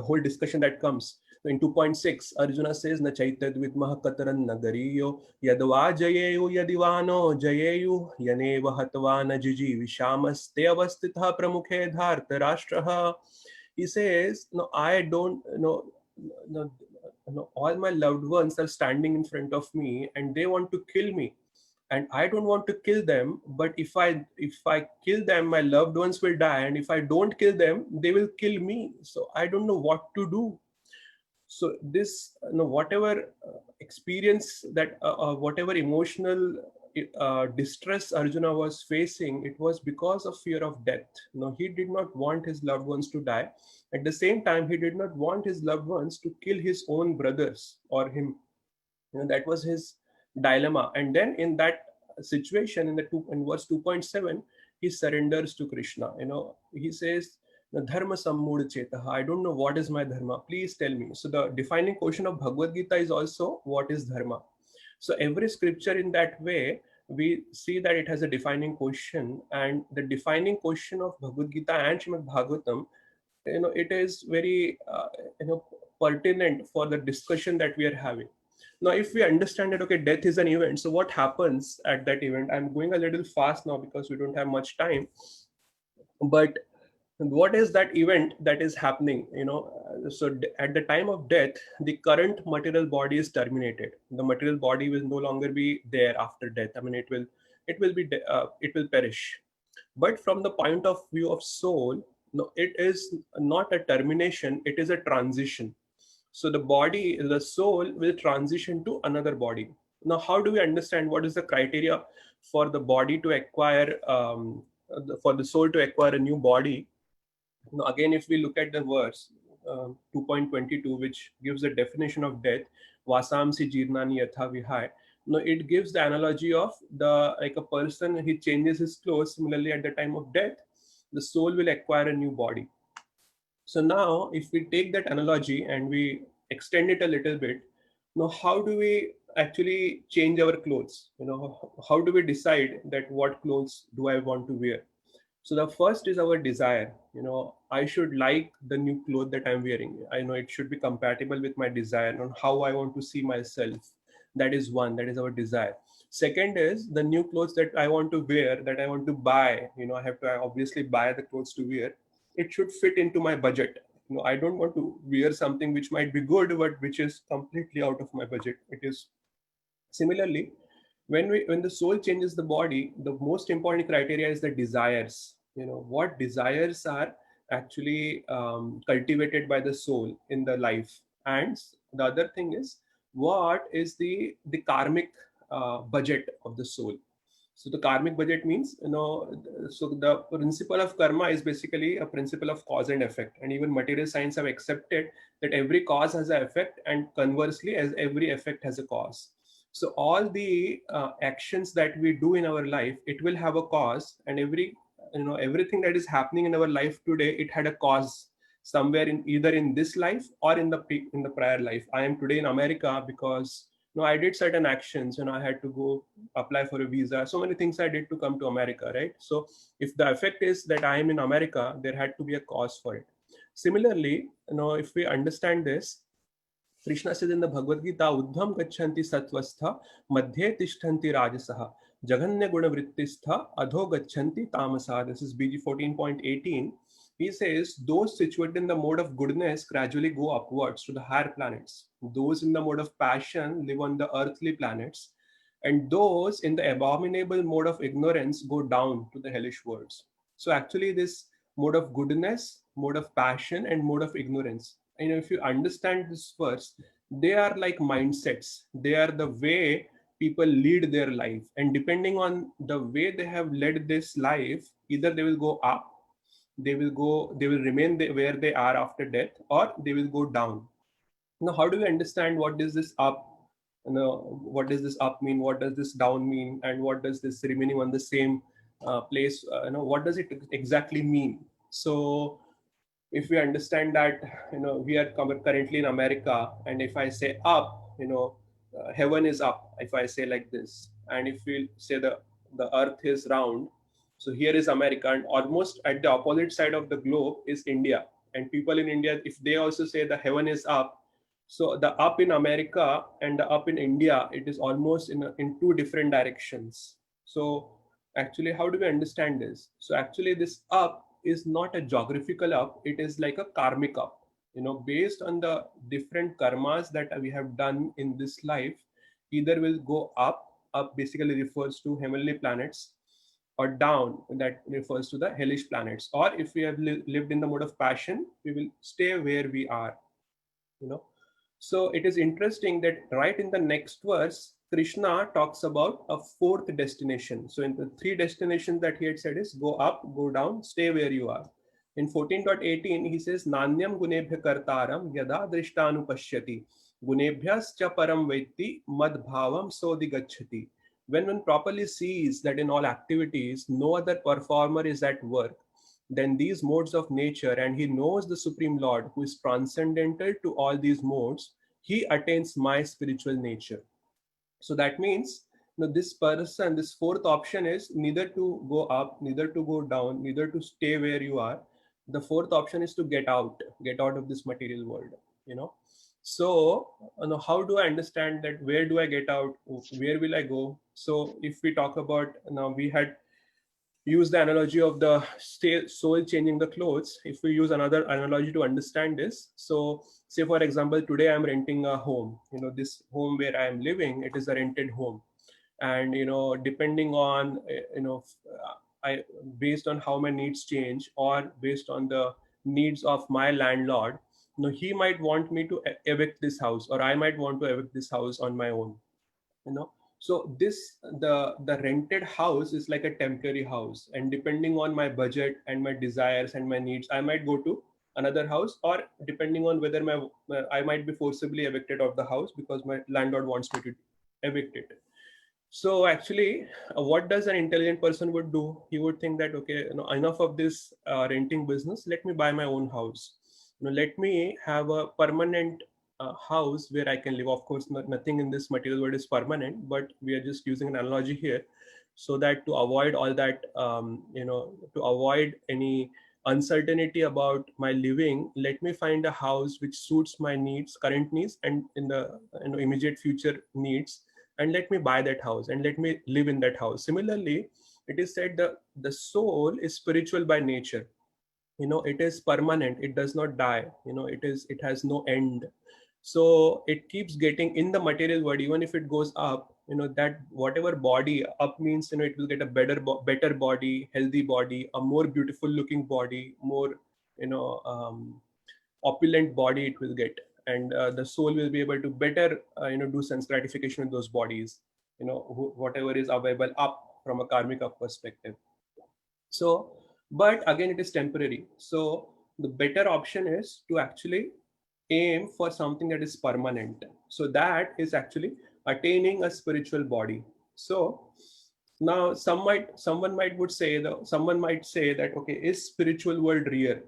whole discussion that comes. So in 2.6, Arjuna says, Na chaitad vidmaha kataran nagariyo yadva jayeyu yadivano jayeyu yaneva hatva na jiji vishamas te avastitha pramukhe dharta rashtraha. He says, no, I don't, all my loved ones are standing in front of me and they want to kill me. And I don't want to kill them, but if I kill them, my loved ones will die, and if I don't kill them, they will kill me. So I don't know what to do. So this, whatever experience that, whatever emotional distress Arjuna was facing, it was because of fear of death. He did not want his loved ones to die. At the same time, he did not want his loved ones to kill his own brothers or him. That was his dilemma. And then in that situation, in verse 2.7, he surrenders to Krishna. He says, Dharma sammud chetaha. I don't know what is my dharma. Please tell me. So the defining question of Bhagavad Gita is also, what is dharma? So every scripture in that way, we see that it has a defining question, and the defining question of Bhagavad Gita and Srimad Bhagavatam, it is very pertinent for the discussion that we are having. Now, if we understand that, okay, death is an event, so what happens at that event? I'm going a little fast now because we don't have much time. But what is that event that is happening? At the time of death, the current material body is terminated. The material body will no longer be there after death. I mean, it will perish. But from the point of view of soul, no, it is not a termination, it is a transition. So the soul will transition to another body. Now, how do we understand what is the criteria for the body to acquire, for the soul to acquire a new body? Now, again, if we look at the verse 2.22, which gives the definition of death, vasamsi jirnani yatha vihai. Now, it gives the analogy of the like a person, he changes his clothes. Similarly, at the time of death, the soul will acquire a new body. So now, if we take that analogy and we extend it a little bit, now how do we actually change our clothes? How do we decide that what clothes do I want to wear? So the first is our desire. I should like the new clothes that I'm wearing. I know it should be compatible with my desire on how I want to see myself. That is one. That is our desire. Second is the new clothes that I want to wear, that I want to buy. I have to obviously buy the clothes to wear. It should fit into my budget. I don't want to wear something which might be good, but which is completely out of my budget. It is similarly when the soul changes the body, the most important criteria is the desires. What desires are actually cultivated by the soul in the life. And the other thing is, what is the karmic budget of the soul? So the karmic budget means, so the principle of karma is basically a principle of cause and effect. And even material science have accepted that every cause has an effect, and conversely, as every effect has a cause. So all the actions that we do in our life, it will have a cause. And everything that is happening in our life today, it had a cause somewhere in either in this life or in the prior life. I am today in America because I did certain actions. I had to go apply for a visa. So many things I did to come to America, right? So if the effect is that I am in America, there had to be a cause for it. Similarly, if we understand this, Krishna says in the Bhagavad Gita, Udvam gachanti satvastha, madhye tishtanti rajasaha, jaganya gunavrittistha, adho gachanti tamasa. This is BG 14.18. He says, those situated in the mode of goodness gradually go upwards to the higher planets. Those in the mode of passion live on the earthly planets. And those in the abominable mode of ignorance go down to the hellish worlds. So actually this mode of goodness, mode of passion, and mode of ignorance, if you understand this verse, they are like mindsets. They are the way people lead their life, and depending on the way they have led this life, either they will go up, they will remain where they are after death, or they will go down. Now, how do we understand what is this up? What does this up mean? What does this down mean? And what does this remaining on the same place? What does it exactly mean? So if we understand that we are currently in America, and if I say up, heaven is up, if I say like this, and if we say the earth is round, so here is America, and almost at the opposite side of the globe is India. And people in India, if they also say the heaven is up, so the up in America and the up in India, it is almost in two different directions. So actually, how do we understand this? So actually, this up is not a geographical up, it is like a karmic up. Based on the different karmas that we have done in this life, either will go up basically refers to heavenly planets, or down, that refers to the hellish planets. Or if we have lived in the mode of passion, we will stay where we are. you know so it is interesting that right in the next verse, Krishna talks about a fourth destination. So in the three destinations that he had said is go up, go down, stay where you are. In 14.18 he says, Nanyam gunebhya kartaram yada drishtanu gunebhyascha param vetti mad bhavam sodi gacchati. When one properly sees that in all activities no other performer is at work than these modes of nature, and he knows the Supreme Lord who is transcendental to all these modes, he attains my spiritual nature. So that means, this person, this fourth option is neither to go up, neither to go down, neither to stay where you are. The fourth option is to get out of this material world. So, how do I understand that? Where do I get out? Where will I go? So, if we talk about, now we had used the analogy of the soul changing the clothes. If we use another analogy to understand this, so say for example, today I'm renting a home. This home where I am living, it is a rented home, and depending on I based on how my needs change, or based on the needs of my landlord, he might want me to evict this house, or I might want to evict this house on my own. So the rented house is like a temporary house, and depending on my budget and my desires and my needs, I might go to another house, or depending on whether I might be forcibly evicted of the house because my landlord wants me to evict it. So actually, what does an intelligent person would do? He would think that, okay, enough of this renting business. Let me buy my own house. Let me have a permanent house where I can live. Of course, nothing in this material world is permanent, but we are just using an analogy here, so that to avoid all that, to avoid any uncertainty about my living, let me find a house which suits my needs, current needs, and in the immediate future needs, and let me buy that house and let me live in that house. Similarly, it is said the soul is spiritual by nature. It is permanent, it does not die. It has no end. So it keeps getting in the material world. Even if it goes up, that whatever body up means, it will get a better body, healthy body, a more beautiful looking body, more opulent body it will get. And the soul will be able to better do sense gratification with those bodies, whatever is available up from a karmic up perspective. So, but again, it is temporary. So the better option is to actually aim for something that is permanent. So that is actually attaining a spiritual body. So now someone might say that, okay, is spiritual world real?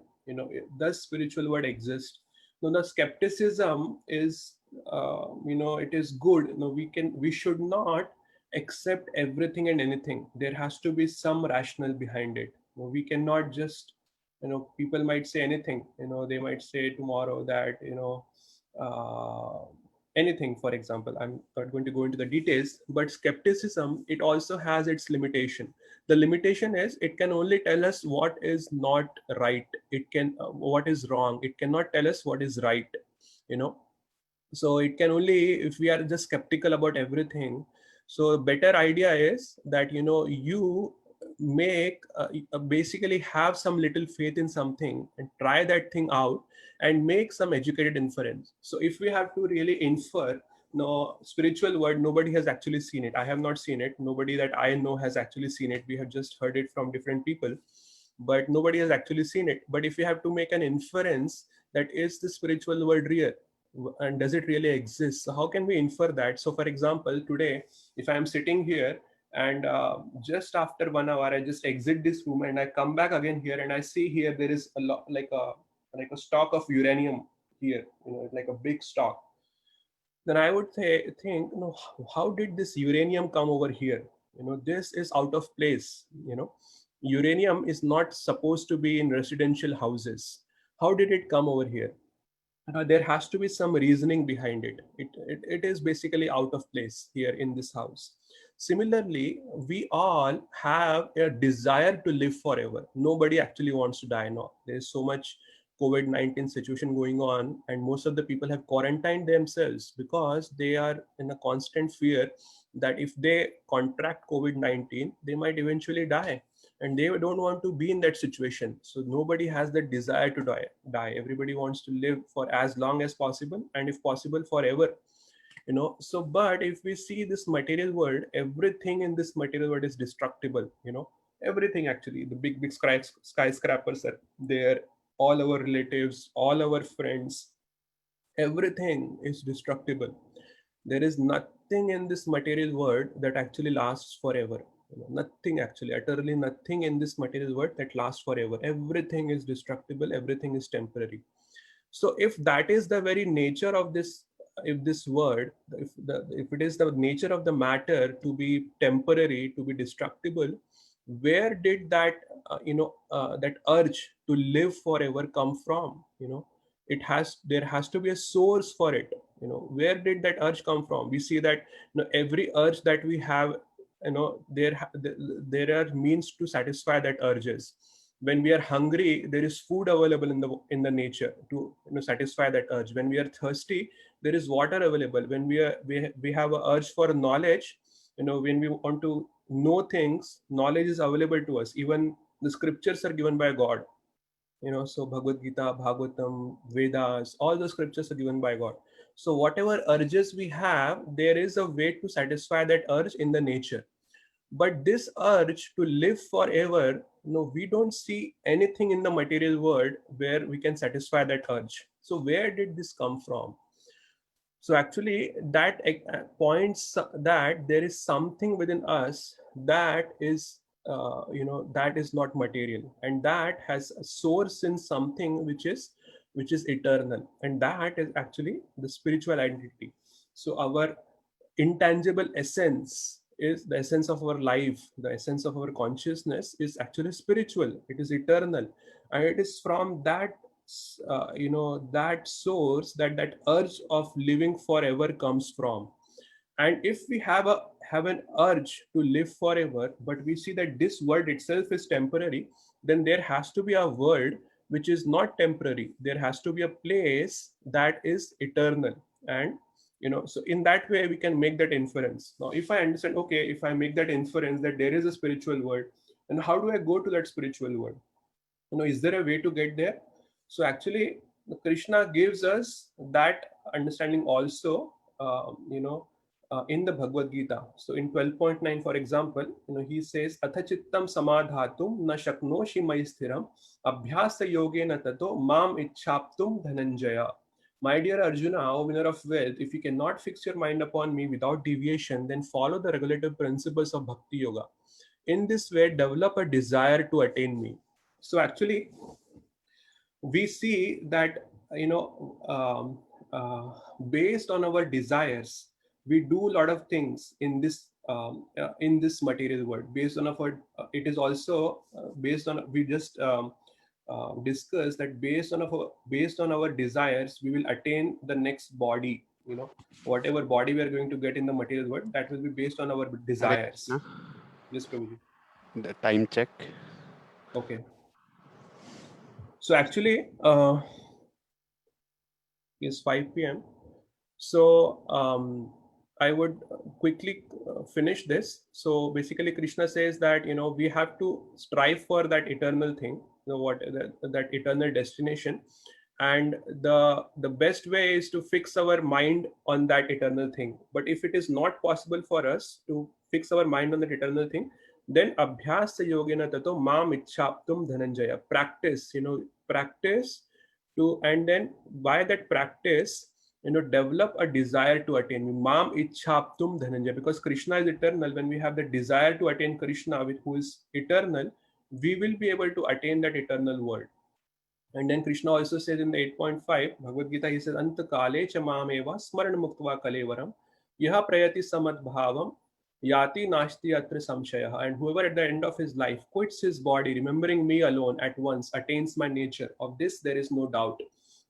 Does spiritual world exist? No, the skepticism is, it is good. No, we should not accept everything and anything. There has to be some rationale behind it. We cannot just, people might say anything. They might say tomorrow that, uh, anything. For example, I'm not going to go into the details, but skepticism, it also has its limitation. The limitation is it can only tell us what is not right. It can what is wrong. It cannot tell us what is right. you know so it can only, if we are just skeptical about everything. So better idea is that, you make basically have some little faith in something and try that thing out and make some educated inference. So if we have to really infer, no, spiritual word, nobody has actually seen it. I have not seen it. Nobody that I know has actually seen it. We have just heard it from different people, but nobody has actually seen it. But if we have to make an inference, that is the spiritual world real, and does it really exist? So how can we infer that? So for example, today, if I am sitting here and just after 1 hour I just exit this room and I come back again here and I see here there is a lot, like a stock of uranium here, like a big stock, then I would think, how did this uranium come over here? This is out of place. Uranium is not supposed to be in residential houses. How did it come over here? There has to be some reasoning behind it. It is basically out of place here in this house. Similarly, we all have a desire to live forever. Nobody actually wants to die now. There's so much COVID-19 situation going on, and most of the people have quarantined themselves because they are in a constant fear that if they contract COVID-19, they might eventually die, and they don't want to be in that situation. So nobody has the desire to die. Everybody wants to live for as long as possible, and if possible forever. So but if we see this material world, everything in this material world is destructible. Everything, actually, the big skyscrapers are there, all our relatives, all our friends, everything is destructible. There is nothing in this material world that actually lasts forever. Nothing, actually, utterly nothing in this material world that lasts forever. Everything is destructible, everything is temporary. So if that is the very nature of this, if this word, if it is the nature of the matter to be temporary, to be destructible, where did that that urge to live forever come from? there has to be a source for it. Where did that urge come from? We see that every urge that we have, there are means to satisfy that urges. When we are hungry, there is food available in the nature to satisfy that urge. When we are thirsty, there is water available. When we have a urge for knowledge, when we want to know things, knowledge is available to us. Even the scriptures are given by God. So Bhagavad Gita, Bhagavatam, Vedas, all the scriptures are given by God. So whatever urges we have, there is a way to satisfy that urge in the nature. But this urge to live forever, we don't see anything in the material world where we can satisfy that urge. So where did this come from? So actually that points that there is something within us that is that is not material, and that has a source in something which is eternal, and that is actually the spiritual identity. So our intangible essence is the essence of our life, the essence of our consciousness is actually spiritual, it is eternal, and it is from that that source that urge of living forever comes from. And if we have an urge to live forever, but we see that this world itself is temporary, then there has to be a world which is not temporary. There has to be a place that is eternal. And so in that way we can make that inference. Now if I understand, okay, if I make that inference that there is a spiritual world, then how do I go to that spiritual world? Is there a way to get there? So actually Krishna gives us that understanding also, in the Bhagavad Gita. So in 12.9, for example, he says, Athachittam samadhatum na shaknoshi mai sthiram abhyasa yogena tato mam ichhaptum dhananjaya. My dear Arjuna, O winner of wealth, if you cannot fix your mind upon me without deviation, then follow the regulative principles of Bhakti Yoga. In this way, develop a desire to attain me. So actually, we see that based on our desires, we do a lot of things in this material world. Based on our, it is also based on, we just discussed that based on our desires, we will attain the next body. Whatever body we are going to get in the material world, that will be based on our desires. Hare Yes, Prabhuji. The time check. Okay. So actually, it's 5 p.m. So I would quickly finish this. So basically, Krishna says that we have to strive for that eternal thing, that eternal destination, and the best way is to fix our mind on that eternal thing. But if it is not possible for us to fix our mind on that eternal thing, then abhyasa yogena tato mam ichhaptum dhananjaya. Practice to, and then by that practice, develop a desire to attain me. Mam ichhaptum dhananjaya, because Krishna is eternal. When we have the desire to attain Krishna, who is eternal, we will be able to attain that eternal world. And then Krishna also says in the 8.5 Bhagavad Gita, he says, Anta kale cha mameva smarana muktva kalevaram yaha prayati samad bhavam yati nashti atra samshaya. And whoever at the end of his life quits his body, remembering me alone at once, attains my nature. Of this there is no doubt.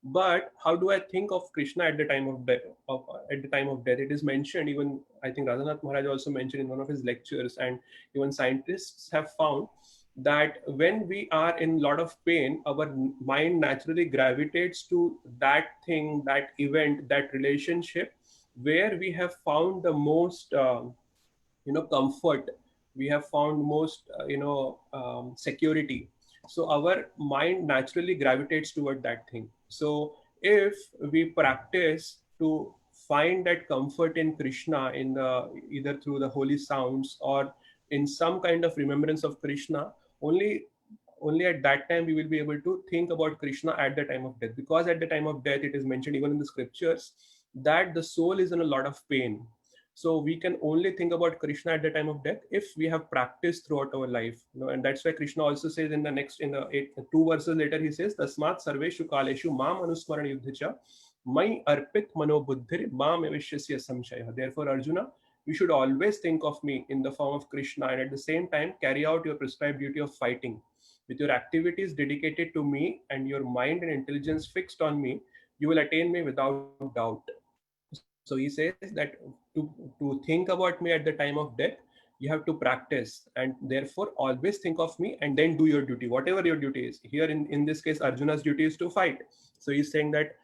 But how do I think of Krishna at the time of death? At the time of death, it is mentioned. Even I think Radhanath Maharaj also mentioned in one of his lectures, and even scientists have found that when we are in a lot of pain, our mind naturally gravitates to that thing, that event, that relationship where we have found the most comfort, we have found most security. So our mind naturally gravitates toward that thing. So if we practice to find that comfort in Krishna, in the either through the holy sounds or in some kind of remembrance of Krishna, only at that time we will be able to think about Krishna at the time of death. Because at the time of death, it is mentioned even in the scriptures that the soul is in a lot of pain. So we can only think about Krishna at the time of death if we have practiced throughout our life. And that's why Krishna also says in the 2 verses later, he says, Tasmat sarveshu kaleshu mam anusmaran yuddhacha mai arpit mano buddhir mam evishyasya samshaya. Therefore, Arjuna, you should always think of me in the form of Krishna, and at the same time carry out your prescribed duty of fighting. With your activities dedicated to me and your mind and intelligence fixed on me, you will attain me without doubt. So he says that to think about me at the time of death, you have to practice, and therefore always think of me and then do your duty, whatever your duty is. Here in this case, Arjuna's duty is to fight. So he's saying that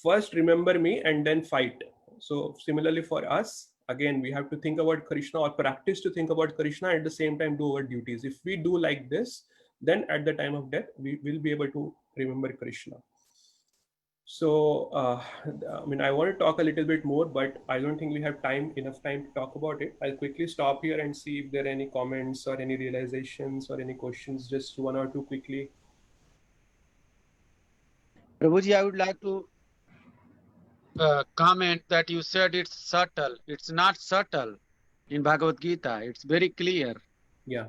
first remember me and then fight. So similarly for us, again, we have to think about Krishna or practice to think about Krishna, and at the same time do our duties. If we do like this, then at the time of death, we will be able to remember Krishna. So, I mean, I want to talk a little bit more, but I don't think we have enough time to talk about it. I'll quickly stop here and see if there are any comments or any realizations or any questions, just one or two quickly. Prabhuji, I would like to comment that you said it's subtle. It's not subtle in Bhagavad Gita. It's very clear. Yeah.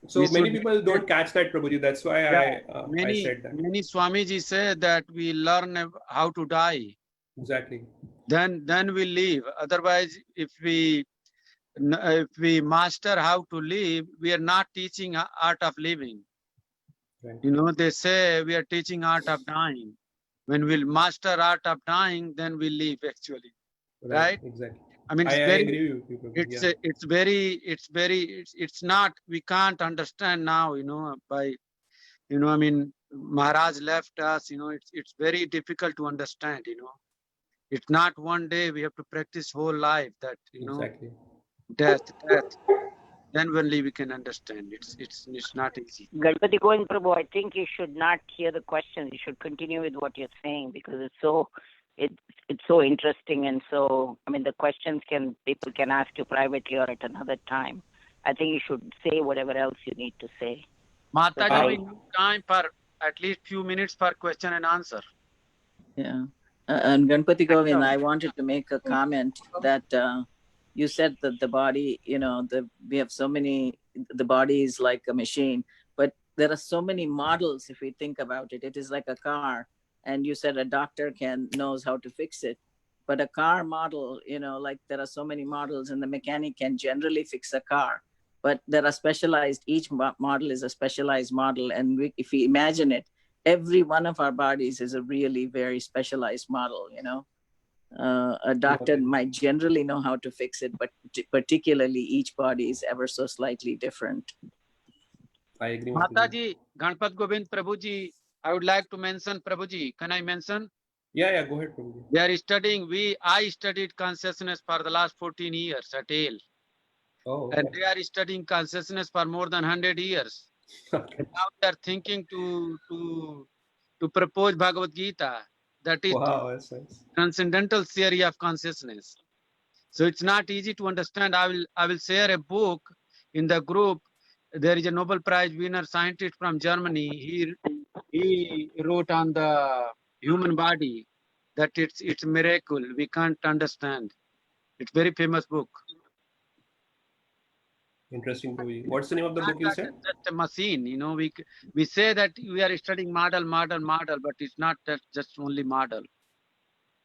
We So many should people don't catch that, Prabhuji. That's why I said that. many Swamiji say that we learn how to die. Exactly. Then we live. Otherwise, if we master how to live, we are not teaching art of living. Right. You know, they say we are teaching art of dying. When we'll master art of dying, then we live actually. Right? Exactly. I mean, I agree with you, Prabhuji. it's not, we can't understand now, you know, by, you know, I mean, Maharaj left us, you know, it's very difficult to understand, you know. It's not one day, we have to practice whole life that, you know, Exactly. death. Then only we can understand. It's not easy. Ganapati Govind Prabhu, I think you should not hear the questions. You should continue with what you're saying, because it's so interesting, and so, I mean, the questions people can ask you privately or at another time. I think you should say whatever else you need to say. Mataji, we need time for at least few minutes for question and answer. Yeah. And Ganapati Govind, I wanted to make a comment that you said that the body, you know, we have so many, the body is like a machine, but there are so many models. If we think about it, it is like a car, and you said a doctor knows how to fix it, but a car model, you know, like there are so many models, and the mechanic can generally fix a car, but there are specialized, each model is a specialized model. And if we imagine it, every one of our bodies is a really very specialized model, you know. A doctor might generally know how to fix it, but particularly each body is ever so slightly different. I agree. Mataji, Ganapati Govind Prabhuji, I would like to mention Prabhuji. Can I mention? Yeah, go ahead, Prabhuji. They are studying, I studied consciousness for the last 14 years at Yale. Oh, and they are studying consciousness for more than 100 years. Okay. Now they are thinking to propose Bhagavad Gita, that is Wow, that's nice. transcendental theory of consciousness. So it's not easy to understand. I will share a book in the group. There is a Nobel Prize winner scientist from Germany. He wrote on the human body that it's a miracle. We can't understand. It's very famous book. Interesting, Prabhuji. What's the name of the book you said? Just a machine, you know. We say that we are studying model, but it's not just only model.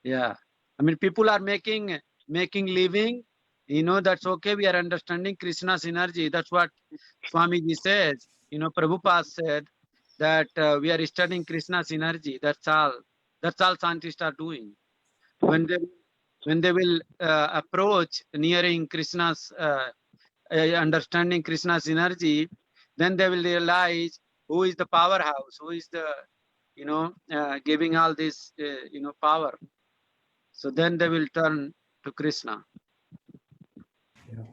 Yeah, I mean, people are making living. You know, that's okay. We are understanding Krishna's energy. That's what Swamiji says. You know, Prabhupada said that we are studying Krishna's energy. That's all scientists are doing. When they will approach nearing Krishna's understanding Krishna's energy, then they will realize who is the powerhouse, who is the, you know, giving all this, you know, power. So then they will turn to Krishna. Yeah.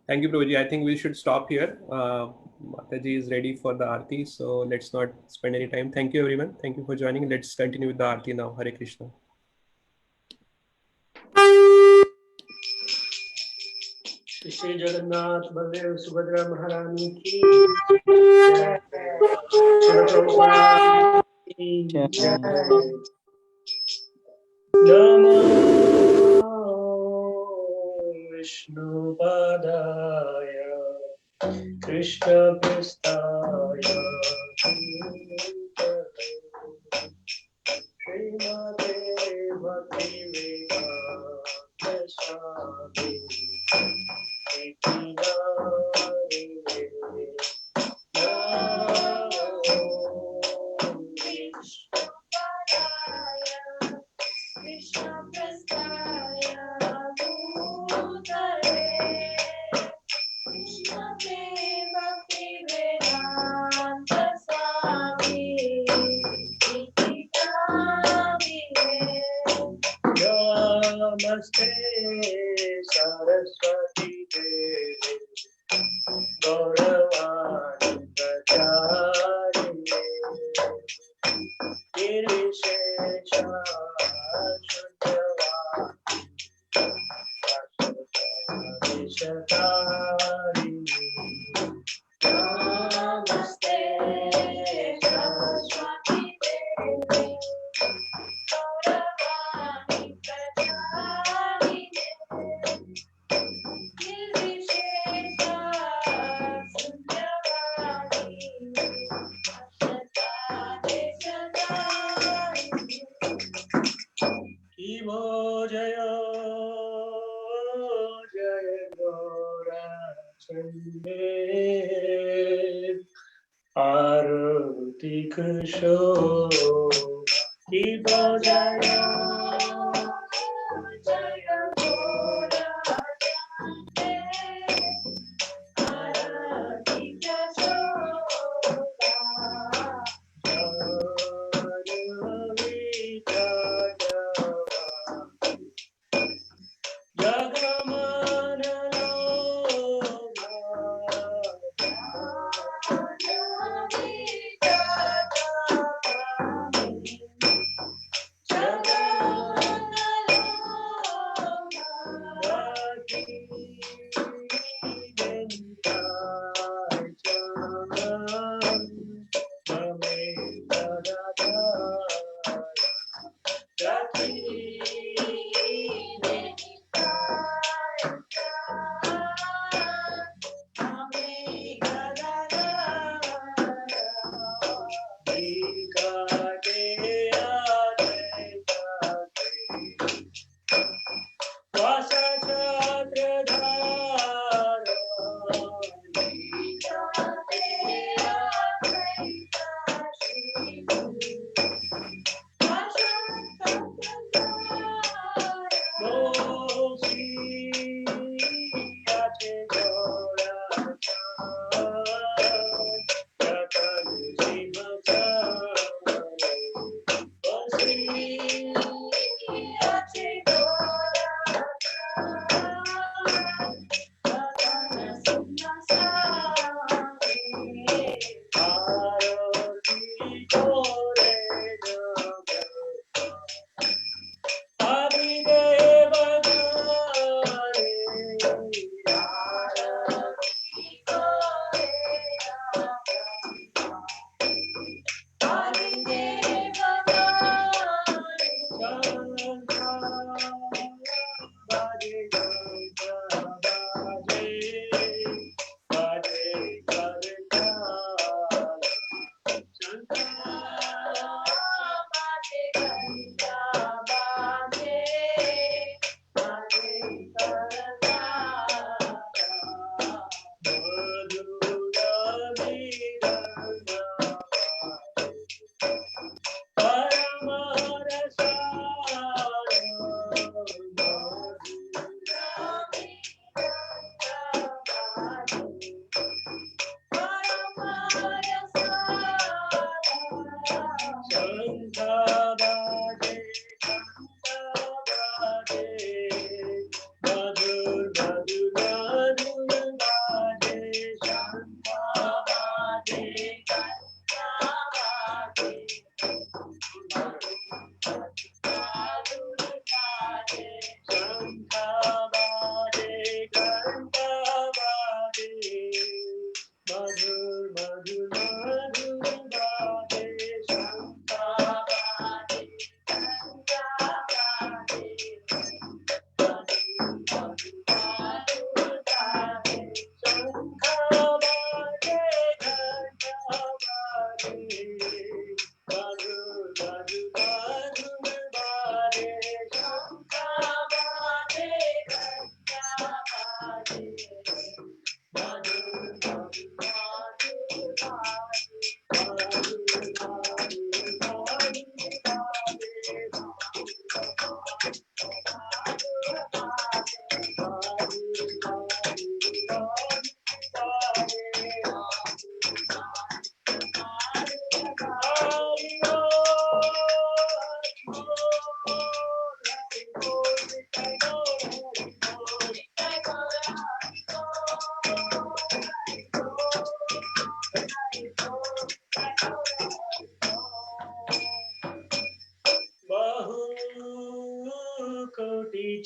Thank you, Prabhuji. I think we should stop here. Mataji is ready for the Aarti, so let's not spend any time. Thank you, everyone. Thank you for joining. Let's continue with the Aarti now. Hare Krishna. Shri Jagannath Baldev Subhadra महारानी की नमो विष्णुपादाय कृष्णप्रेष्ठाय श्रीमते भक्तिवेदान्त स्वामी Namaste Saraswati Devi Gauravani Pracharine Nirvishesha Shuddhavani Satarini Namaste Saraswati Devi Gauravani Pracharine Nirvishesha Shuddhavani Ivo Jaya Jaya Gora Chande Arati Kusho Ivo Jaya Jaya Gora Chande Arati Kusho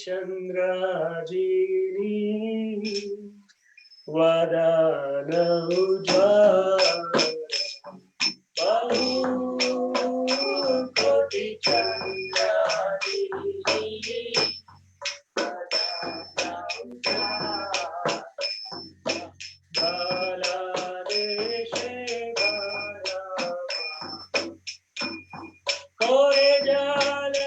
Chandrajini Vadana Ujjwala Bahu Koti Chandrajini Vadana Ujjwala Bala Deshe Bala Kore Jala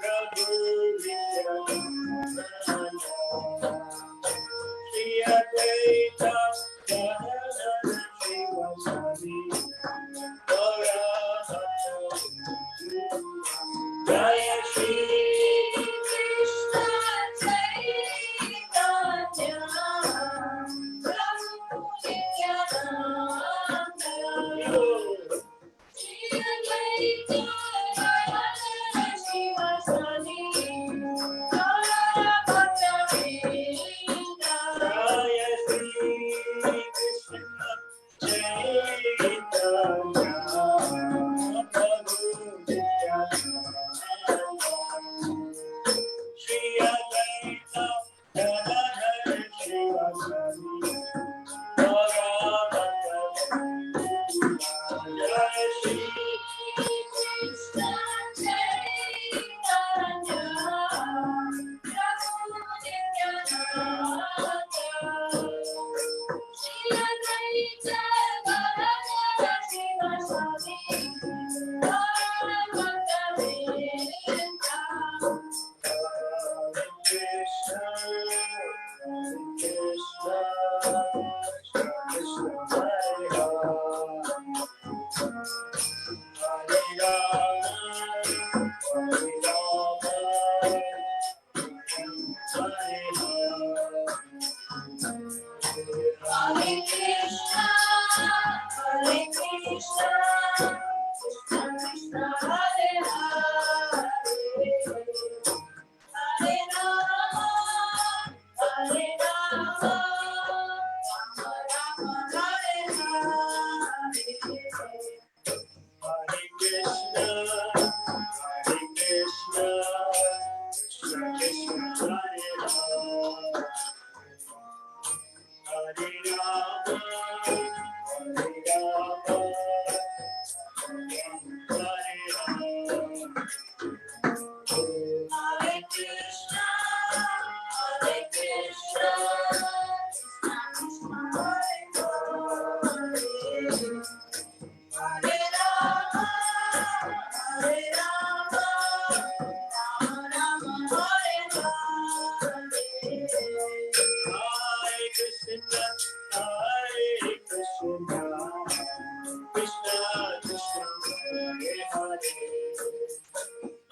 Prabhu Nityananda, Shri Advaita Gadadhara Srivasadi, Gaura Bhakta, Jaya Shri Krishna Chaitanya, Prabhu Nityananda, Shri Advaita Gadadhara Srivasadi, Gaura Bhakta, Jaya Shri Krishna Chaitanya, Prabhu Nityananda, Shri Advaita Gadadhara Srivasadi, Gaura Bhakta, Jaya Shri Krishna Chaitanya, Prabhu Nityananda, Shri Advaita Gadadhara Srivasadi, Gaura Bhakta, Krishna Krishna Krishna Hare Krishna, Hare Krishna, Krishna Krishna, Hare Hare, Hare Rama, Hare Rama, Rama Rama, Hare Hare, Hare Krishna, Hare Krishna, Krishna Krishna, Hare Hare, Hare Rama, Hare Rama, Hare Hare Krishna, Hare Krishna, Krishna Krishna, Hare Hare, Hare Rama, Hare Rama, Rama Rama, Hare Hare, Hare Krishna, Hare Krishna, Krishna Krishna, Hare Hare,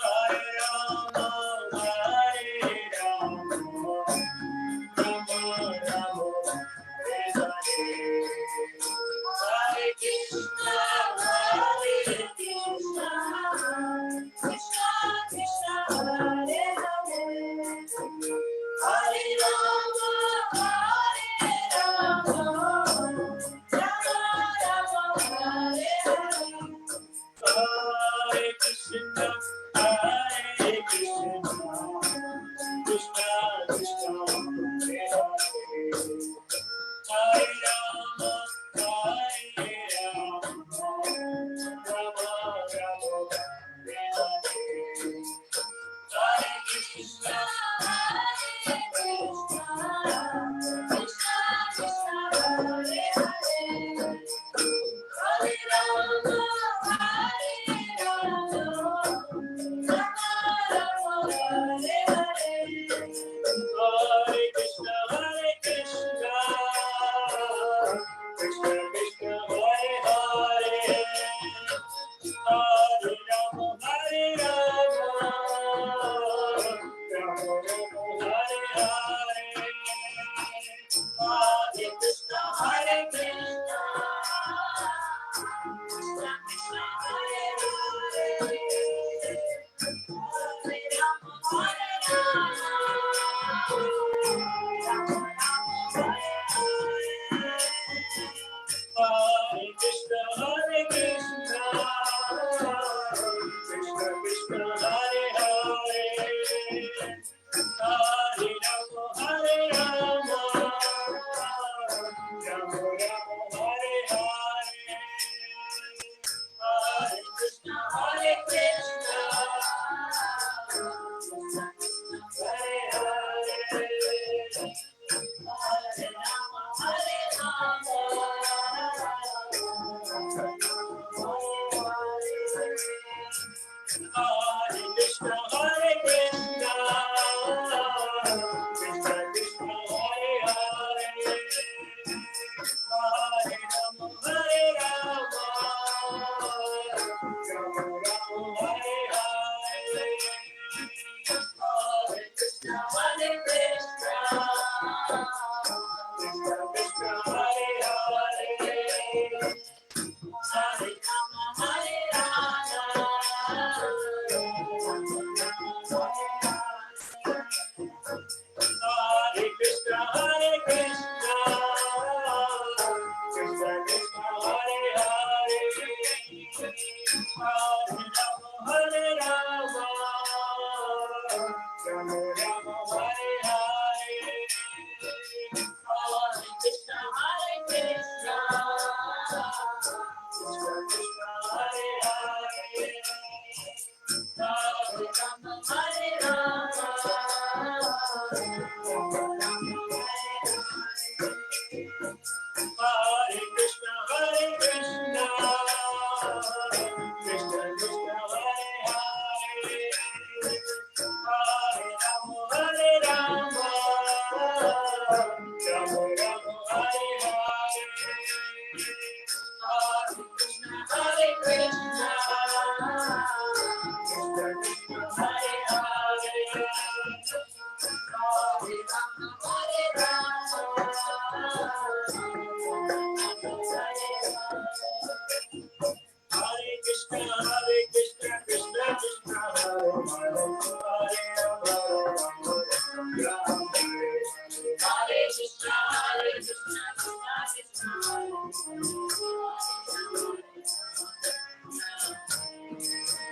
Hare Rama, Hare Rama, Rama Rama, Hare Hare, Hare Krishna, Hare Krishna, Krishna Krishna, Hare Hare, Hare Rama, Hare Rama, Rama Rama, Hare Hare, Hare Krishna, Hare Krishna, Krishna Krishna, Hare Hare, Hare Rama, Hare Rama, Rama Rama, Hare Hare, Hare Krishna, Hare Krishna, Krishna Krishna, Hare Hare, Hare Rama, Hare Rama, Rama Rama, Hare Hare, Hare Krishna, Hare Krishna, Krishna Krishna, Hare Hare, Hare Rama, Hare Rama, Rama Rama, Hare Hare, Hare Krishna, Hare Krishna, Krishna Krishna, Hare Hare, Hare Rama, Hare Rama, Rama Rama, Hare Hare, Hare Krishna, Hare Krishna, Krishna Krishna, Hare Hare, Hare Rama, Hare Rama, Rama Rama, Hare Hare, Hare Krishna, Hare Krishna, Hare Krishna, Hare Krishna, Krishna Krishna, Hare Hare, Hare Rama, Rama Rama, Hare Hare, Hare Krishna, Hare Krishna, Krishna Krishna, Hare Hare, Hare Rama, Hare Rama. Hare Krishna, Hare Krishna, Krishna Krishna, Hare Hare, Hare Rama, Hare Rama, Rama Rama, Hare Hare, Hare Krishna, Hare Krishna, Krishna Krishna, Hare Hare, Hare Rama, Hare Rama.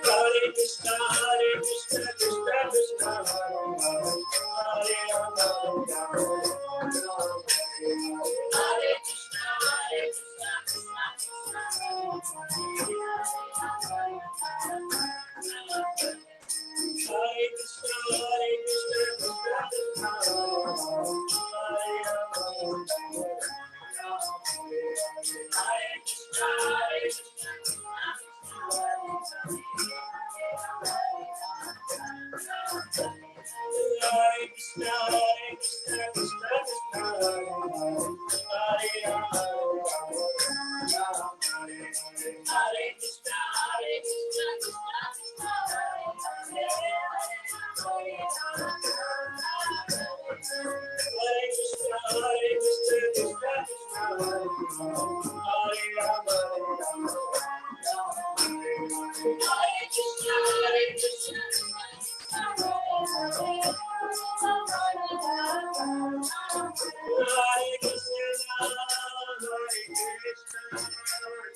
Hare Krishna, Hare Krishna, Krishna Krishna, Hare Hare, Hare Rama, Rama Rama, Hare Krishna, Hare Krishna, Krishna Krishna, Hare Krishna, Hare Krishna, Krishna Krishna, Hare Rama, Rama Rama, Hare Krishna, Hare Krishna, Krishna Krishna, Hare Krishna, Hare Krishna, Krishna Krishna, Hare Rama, Hare Krishna, Hare Krishna, Hare Krishna, Hare Krishna, Krishna Krishna, Hare Rama, Hare Krishna, Hare Krishna, Krishna Krishna, Hare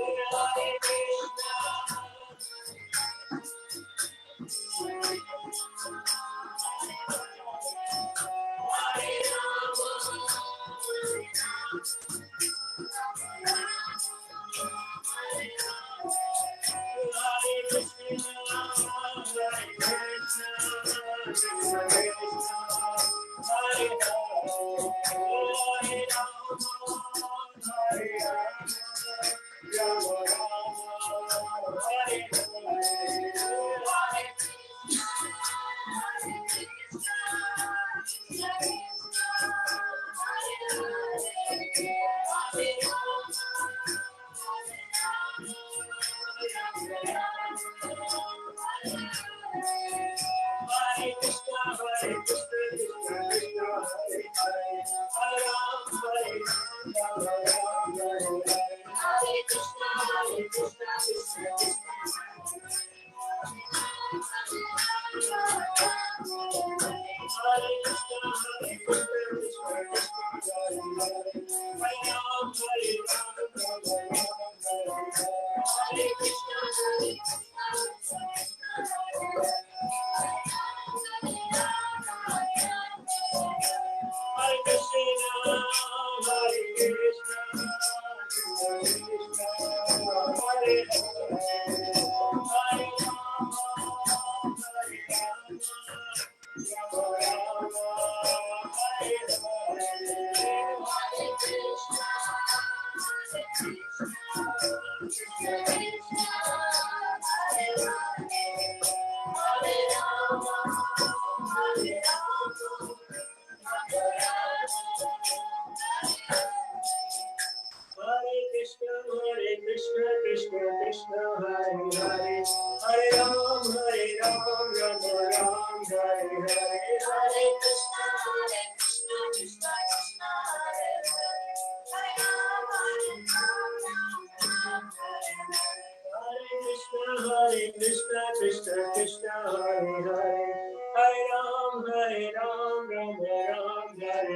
Krishna, Hare Krishna, Krishna Krishna, Hare Rama, Hare Krishna, Hare Krishna, Hare Krishna, Hare Krishna, Hare Hare, Hare Rama, Hare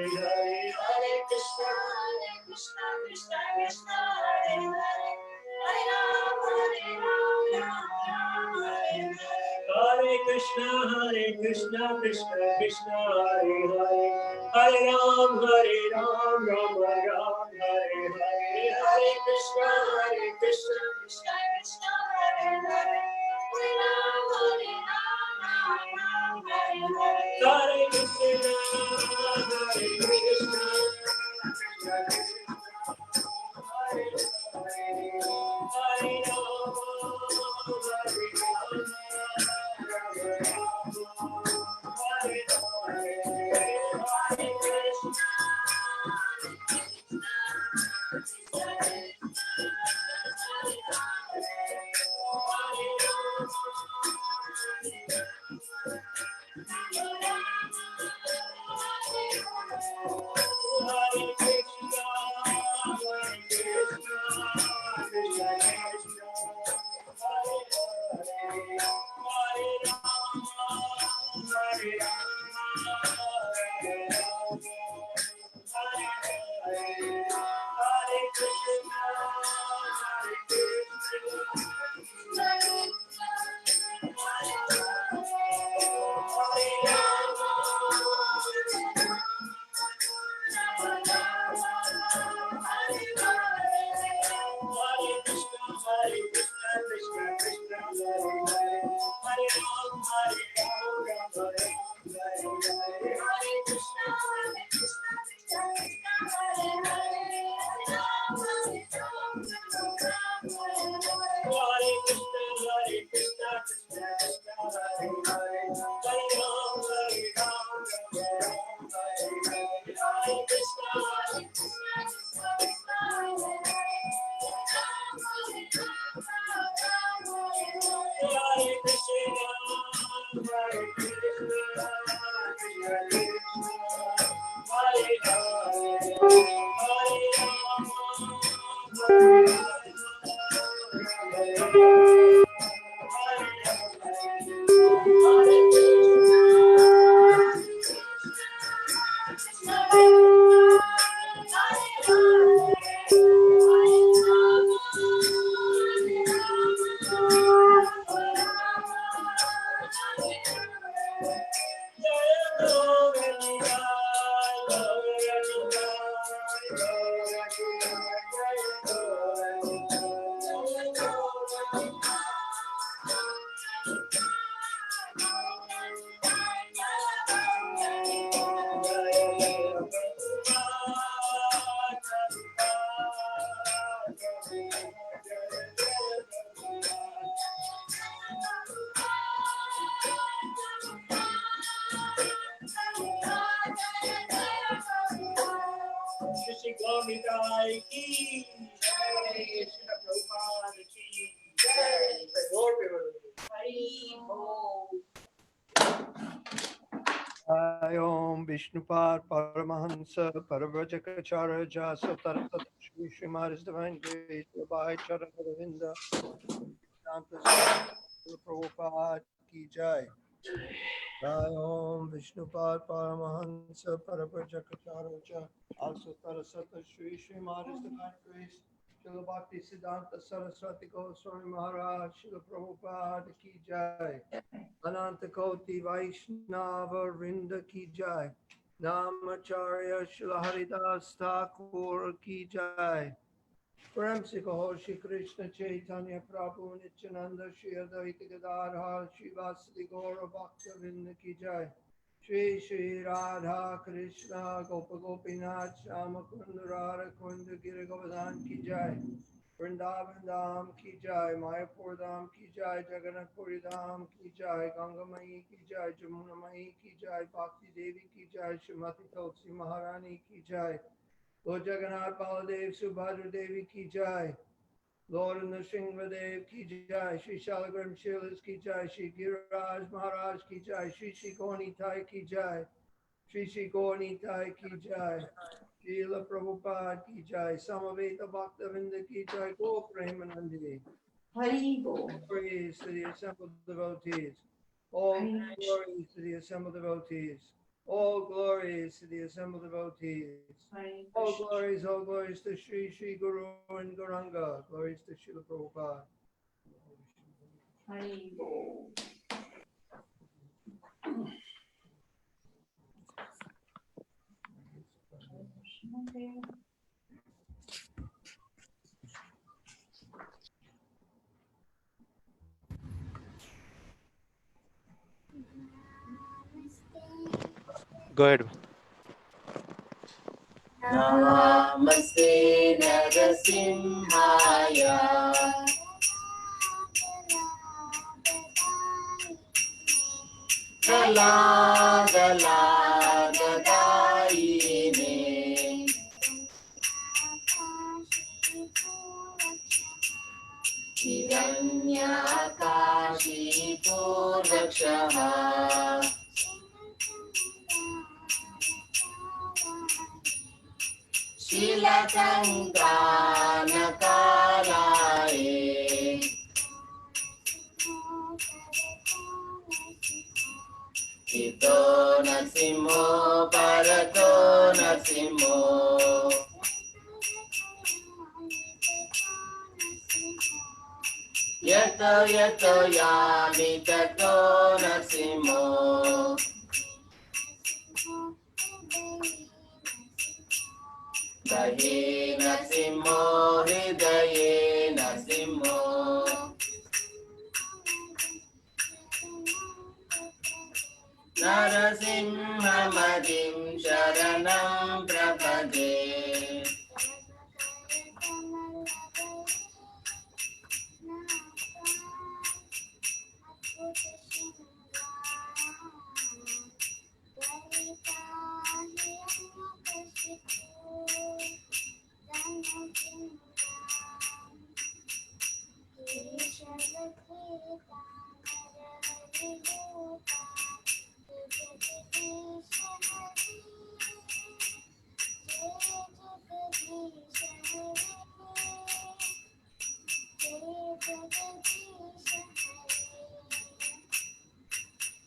Hare Krishna, Krishna Krishna, Hare Hare, Hare Ram, Ram Hare Hare. Hare Krishna, Krishna Krishna, Hare Hare, Hare Ram, Ram Hare Hare. Hare Krishna, Krishna Krishna, Hare Hare, Hare Ram, Ram Hare Hare. Hare Krishna, Krishna Hare Om Vishnupad Paramahansa Paravajakacharya Jasa Tarasat Shri Srimad Divine Grace Bhai Charanavinda Prabhupada Ki Jai. Om Vishnupad Paramahansa Paravajakacharya Also Tarasat Shri Srimad Divine Grace Srila Bhakti Siddhanta Saraswati Goswami Maharaj Srila Prabhupada Ki Jai. Ananta Koti Vaishnava Rinda Ki Jai. Namacharya Shila Haridas Thakur Ki Jai. Prem Se Kaho Shri Krishna Chaitanya Prabhu Nityananda Shri Advaita Gadadhar Shri Vasudeva Gaura Bhakta Vrinda Ki Jai. Shri Shri Radha Krishna Gopa Gopinath Shama Kunda Radha Kunda Gira Govardhan Ki Jai. Vrindavan Dham Ki Jai, Mayapur Dham Ki Jai, Jagannath Puri Dham Ki Jai, Ganga Mai Ki Jai, Jamuna Mai Ki Jai, Bhakti Devi Ki Jai, Srimati Tulsi Maharani Ki Jai, Lord Jagannath Baladev Subhadra Devi Ki Jai, Lord Nrsimhadev Ki Jai, Shri Shalagram Shilas Ki Jai, Shri Giriraj Maharaj Ki Jai, Shri Shri Goni Tai Ki Jai, Shri Shri Goni Tai Ki Jai. Srila Prabhupada Ki Jai, Samaveta Bhaktavinda Ki Jai, Go Premanandi. Hari Bol. Praise to the assembled devotees. All glories to the assembled devotees. All glories to the assembled devotees. All glories to Sri Sri Guru and Gauranga. Glories to Srila Prabhupada. Go ahead. Namaste Narasimhaya. Daladayine. Hiranyakashi Purvakshaha. Shilatankanakalaye. Ito nasimo parato nasimo. Yato yato yami tato nasimo. Dahi nasimo hridaye nasimo. Narasimhamadim sharanam prapade.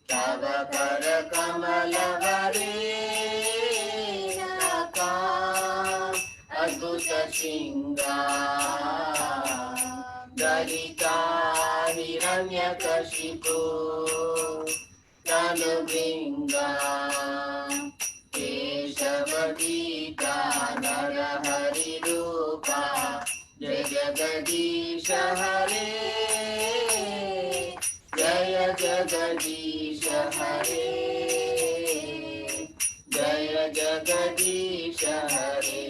Tava kara kamalavare naka adbhuta shinga dalita hiranyakashipu tanubringa keshavadita narahari rupa jaya jagadisha hare Jaya Jagadisha Hare Jaya Jagadisha Hare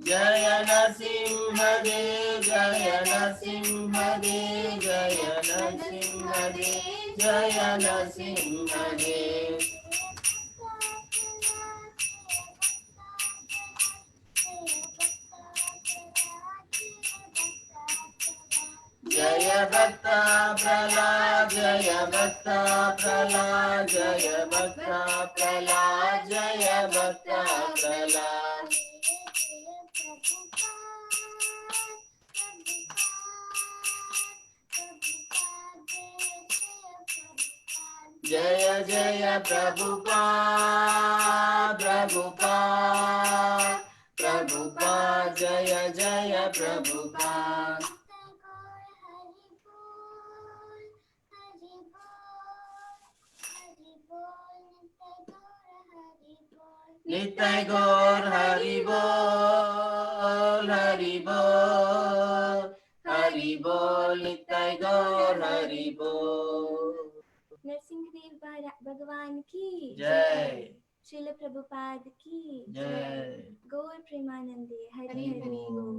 Jaya Nasimhade Jaya Nasimhade Jaya Nasimhade Jaya Nasimhade Jaya Bhakta Prahlad Jaya Bhakta Prahlad Jaya Bhakta Prahlad Jaya Bhakta Prahlad Jaya Jaya Prabhupada Prabhupada Prabhupada Jaya Jaya Prabhupada Nitai Gaur Hari Bol Hari Bol Hari Bol Nitai Gaur Hari Bol Narasimhadeva भगवान की Jai Srila Prabhupada की Jai गौर प्रेमानंदे Hari Hari Hari बोल। Bol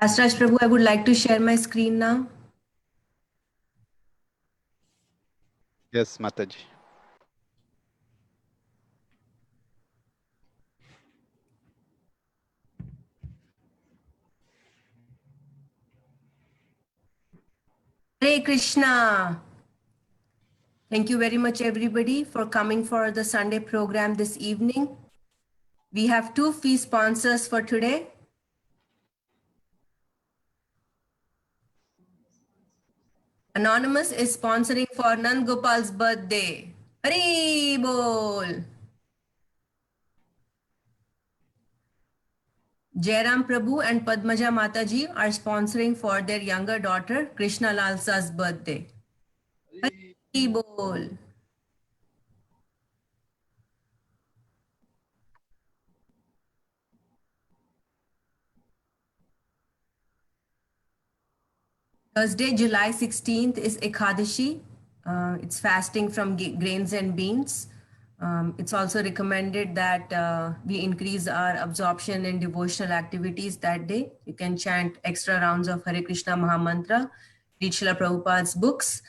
Rasraj Prabhu, I would like to share my screen now. Yes, Mataji. Hare Krishna. Thank you very much, everybody, for coming for the Sunday program this evening. We have two fee sponsors for today. Anonymous is sponsoring for Nand Gopal's birthday. Hari Bol. Jairam Prabhu and Padmaja Mataji are sponsoring for their younger daughter Krishna Lalsa's birthday. Hari Bol. Thursday, July 16th is Ekadashi. It's fasting from grains and beans. It's also recommended that we increase our absorption in devotional activities that day. You can chant extra rounds of Hare Krishna Mahamantra, read Srila Prabhupada's books.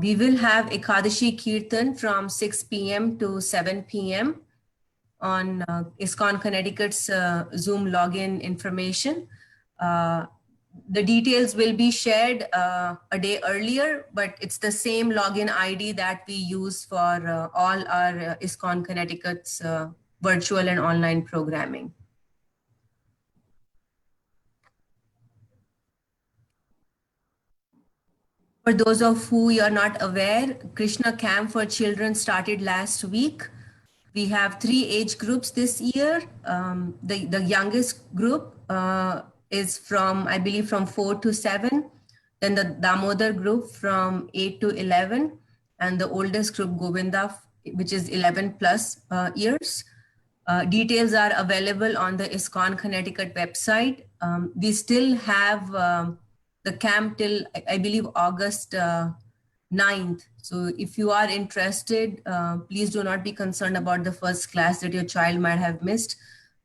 We will have Ekadashi Kirtan from 6 p.m. to 7 p.m. on ISKCON Connecticut's Zoom login information. The details will be shared a day earlier, but it's the same login ID that we use for all our ISKCON Connecticut's virtual and online programming. For those of you are not aware, Krishna Camp for Children started last week. We have 3 age groups this year. The youngest group is from, I believe, from 4 to 7. Then the Damodar group from 8 to 11. And the oldest group, Govinda, which is 11 plus years. Details are available on the ISKCON Connecticut website. We still have the camp till, I believe, August 9th. So if you are interested, please do not be concerned about the first class that your child might have missed.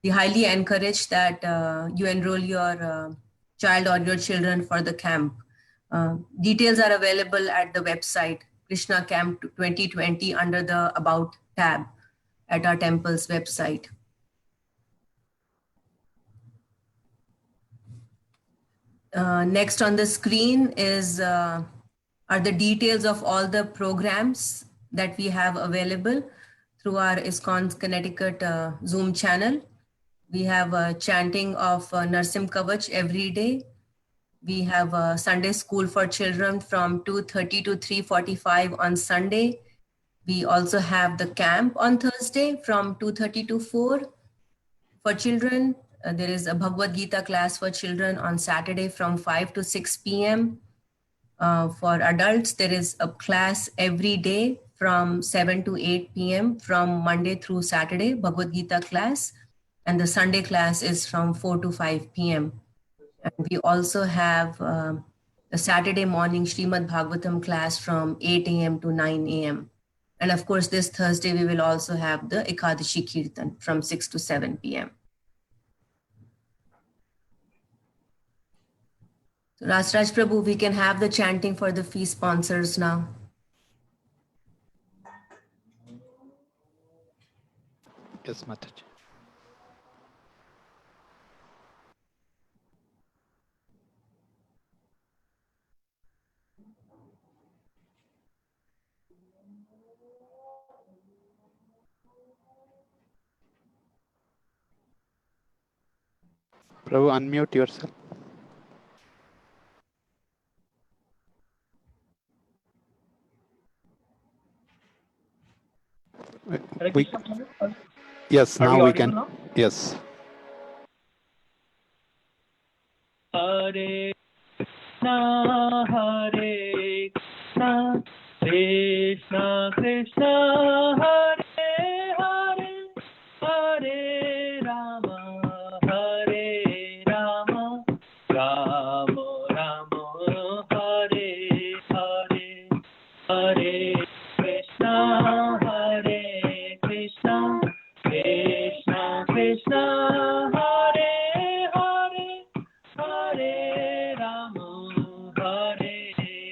We highly encourage that you enroll your child or your children for the camp. Details are available at the website, Krishna Camp 2020, under the About tab at our temple's website. Next on the screen is are the details of all the programs that we have available through our ISKCON Connecticut Zoom channel. We have a chanting of Narsim Kavach every day. We have a Sunday school for children from 2:30 to 3:45 on Sunday. We also have the camp on Thursday from 2:30 to 4 for children. There is a Bhagavad Gita class for children on Saturday from 5 to 6 p.m. For adults, there is a class every day from 7 to 8 p.m. from Monday through Saturday, Bhagavad Gita class. And the Sunday class is from 4 to 5 p.m. And we also have the Saturday morning Srimad Bhagavatam class from 8 a.m. to 9 a.m. And of course, this Thursday, we will also have the Ekadashi Kirtan from 6 to 7 p.m. So Rasraj Prabhu, we can have the chanting for the fee sponsors now. Yes, Mataji. Prabhu, unmute yourself. Yes, now we can. Now? Yes. Hare Krishna, Hare Krishna, Krishna Krishna, Hare Hare, Hare Rama, Hare Rama, Rama Rama, Hare Hare, Hare Krishna, Hare Krishna, Krishna Krishna, Hare Hare, Hare Rama, Hare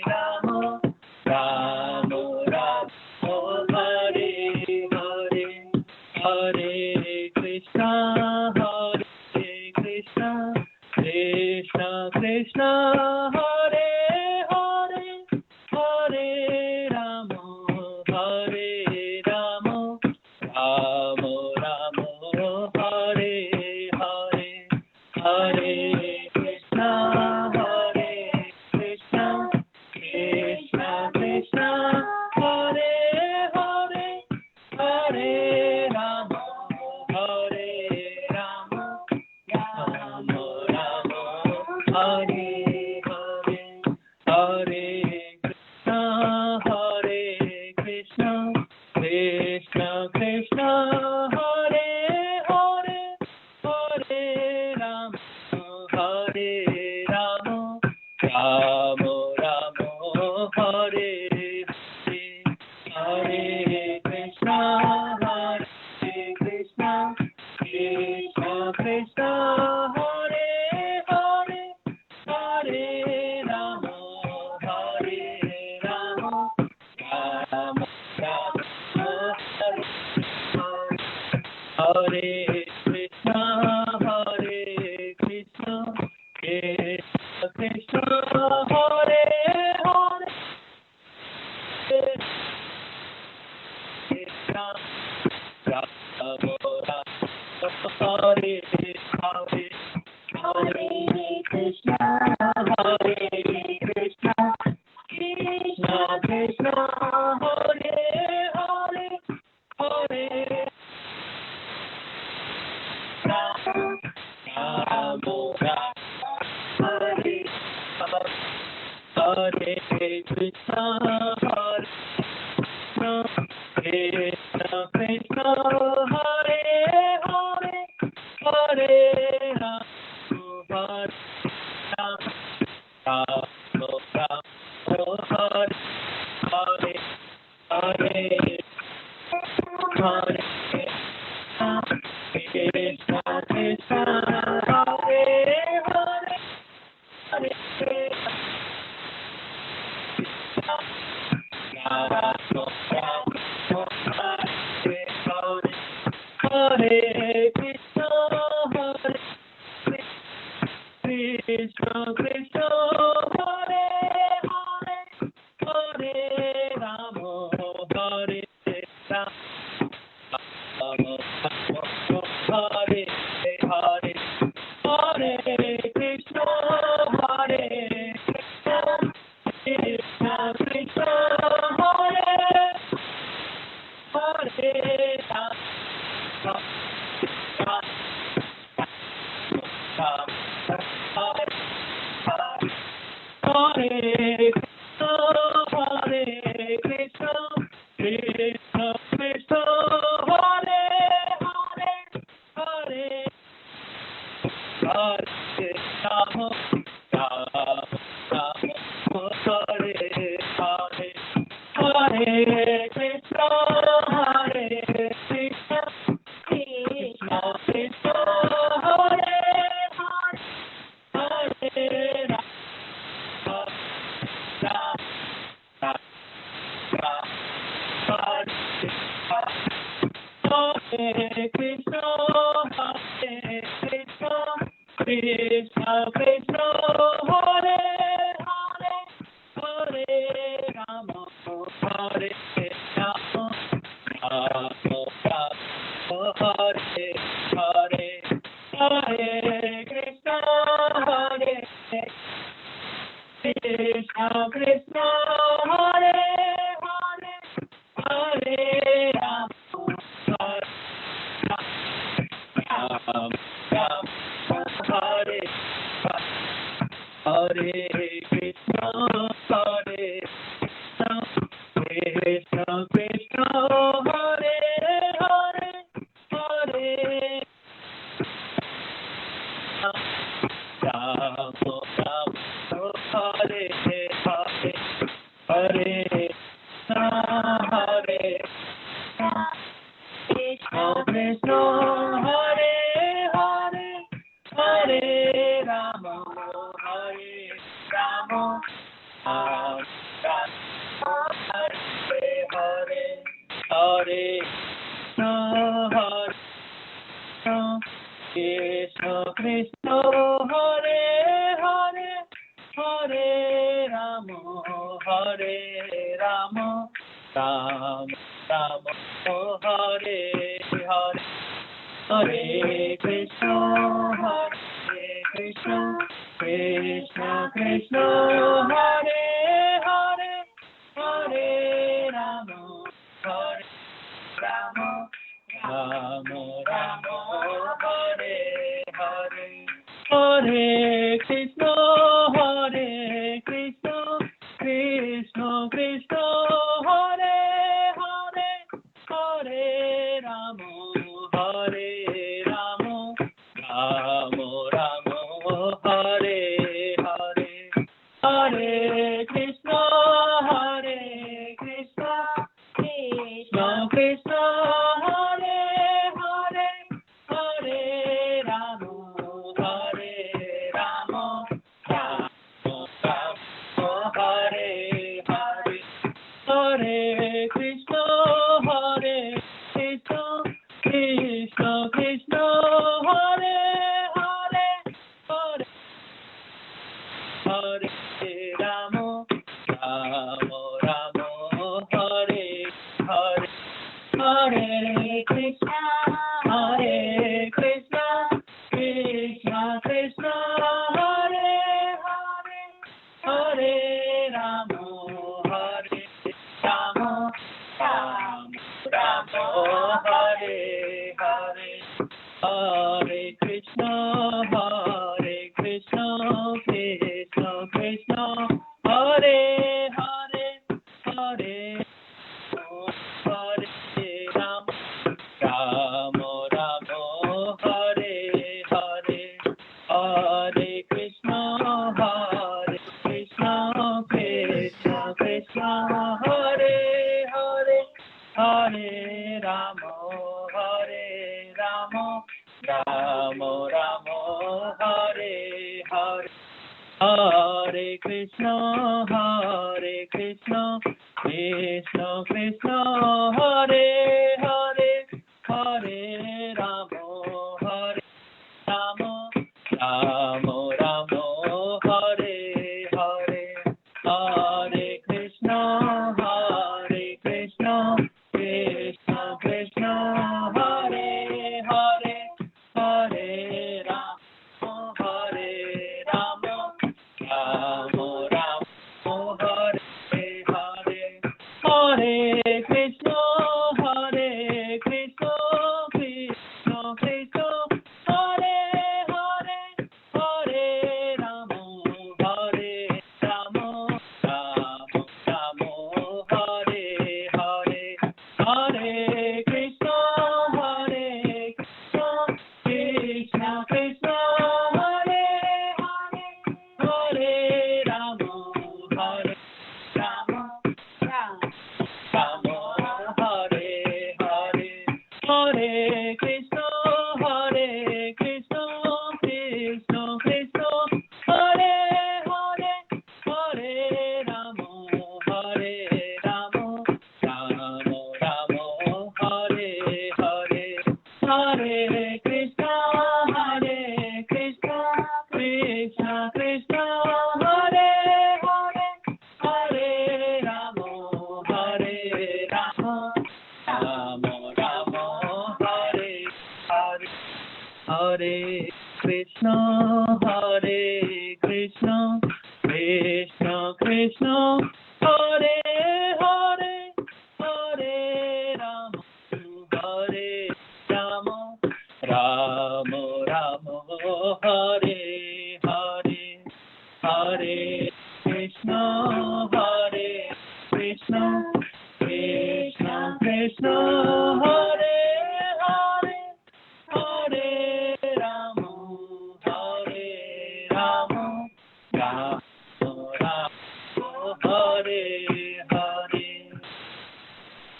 Rama, Rama Rama, Hare Hare, Hare Krishna, Hare Krishna, Krishna Krishna, Hare Hare, Hare Krishna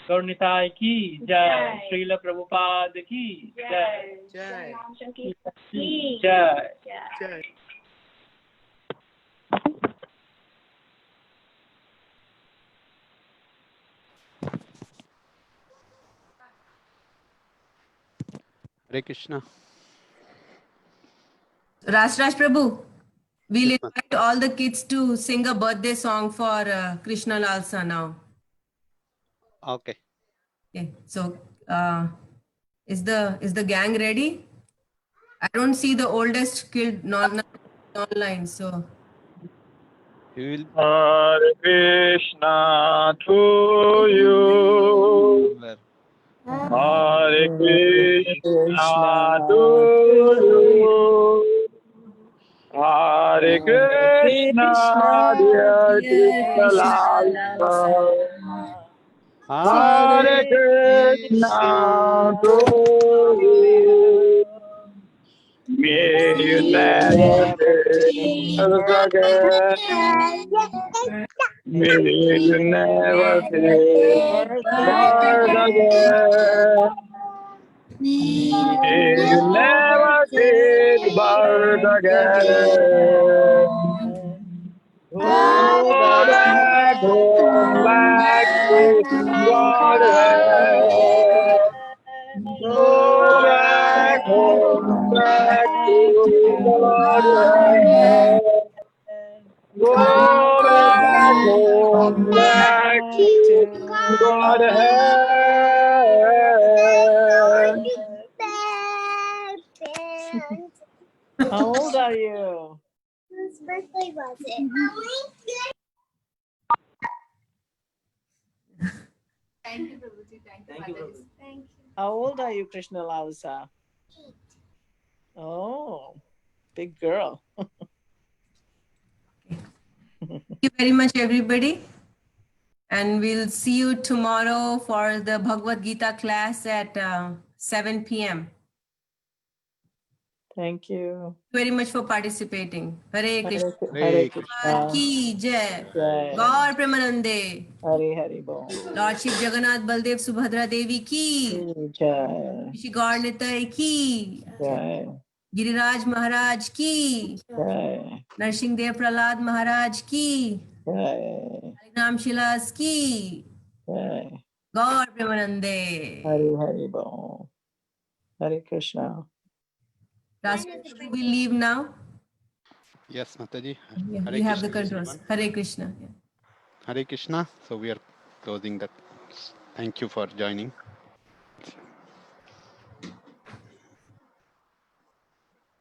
गौरनिताई की जय, श्रील प्रभुपाद की जय, जय जय। जय। Hare Krishna. Raj Prabhu, we'll invite all the kids to sing a birthday song for Krishna Lalsa now. Okay. Okay, so is the gang ready? I don't see the oldest kid online, so. Hare Krishna to you. Hare Krishna to you. Hare Krishna, dear Krishna Lal. Hare Krishna to you. May you never fade again. May you never fade birth again. May you never fade birth again. Go back home, back to Godhead. Go back home, back to Godhead. Go back home, back to Godhead. How old are you? Whose birthday was it? Thank you, Prabhuji. Thank you, Prabhuji. Thank you. How old are you, Krishna Lalsa? 8. Oh, big girl. Thank you very much, everybody. And we'll see you tomorrow for the Bhagavad Gita class at 7 p.m. Thank you. Very much for participating. Hare Krishna. Hare Krishna. Ki Jai. Jai. Gaur Premanande. Hare Hare Bol. Lord Shiv Jagannath Baldev Subhadra Devi ki. Jai. Shri Gaur Nitai ki. Jai. Giriraj Maharaj ki. Jai. Narsingh Dev Prahlad Maharaj ki. Jai. Naam Shilas ki. Jai. Gaur Premanande. Hare Hare Bol. Hare Krishna. Rashmi, we leave now. Yes, Mataji. Yeah, Hare you have the Krishna, controls. everyone. Hare Krishna. Yeah. Hare Krishna. So we are closing that. Thank you for joining.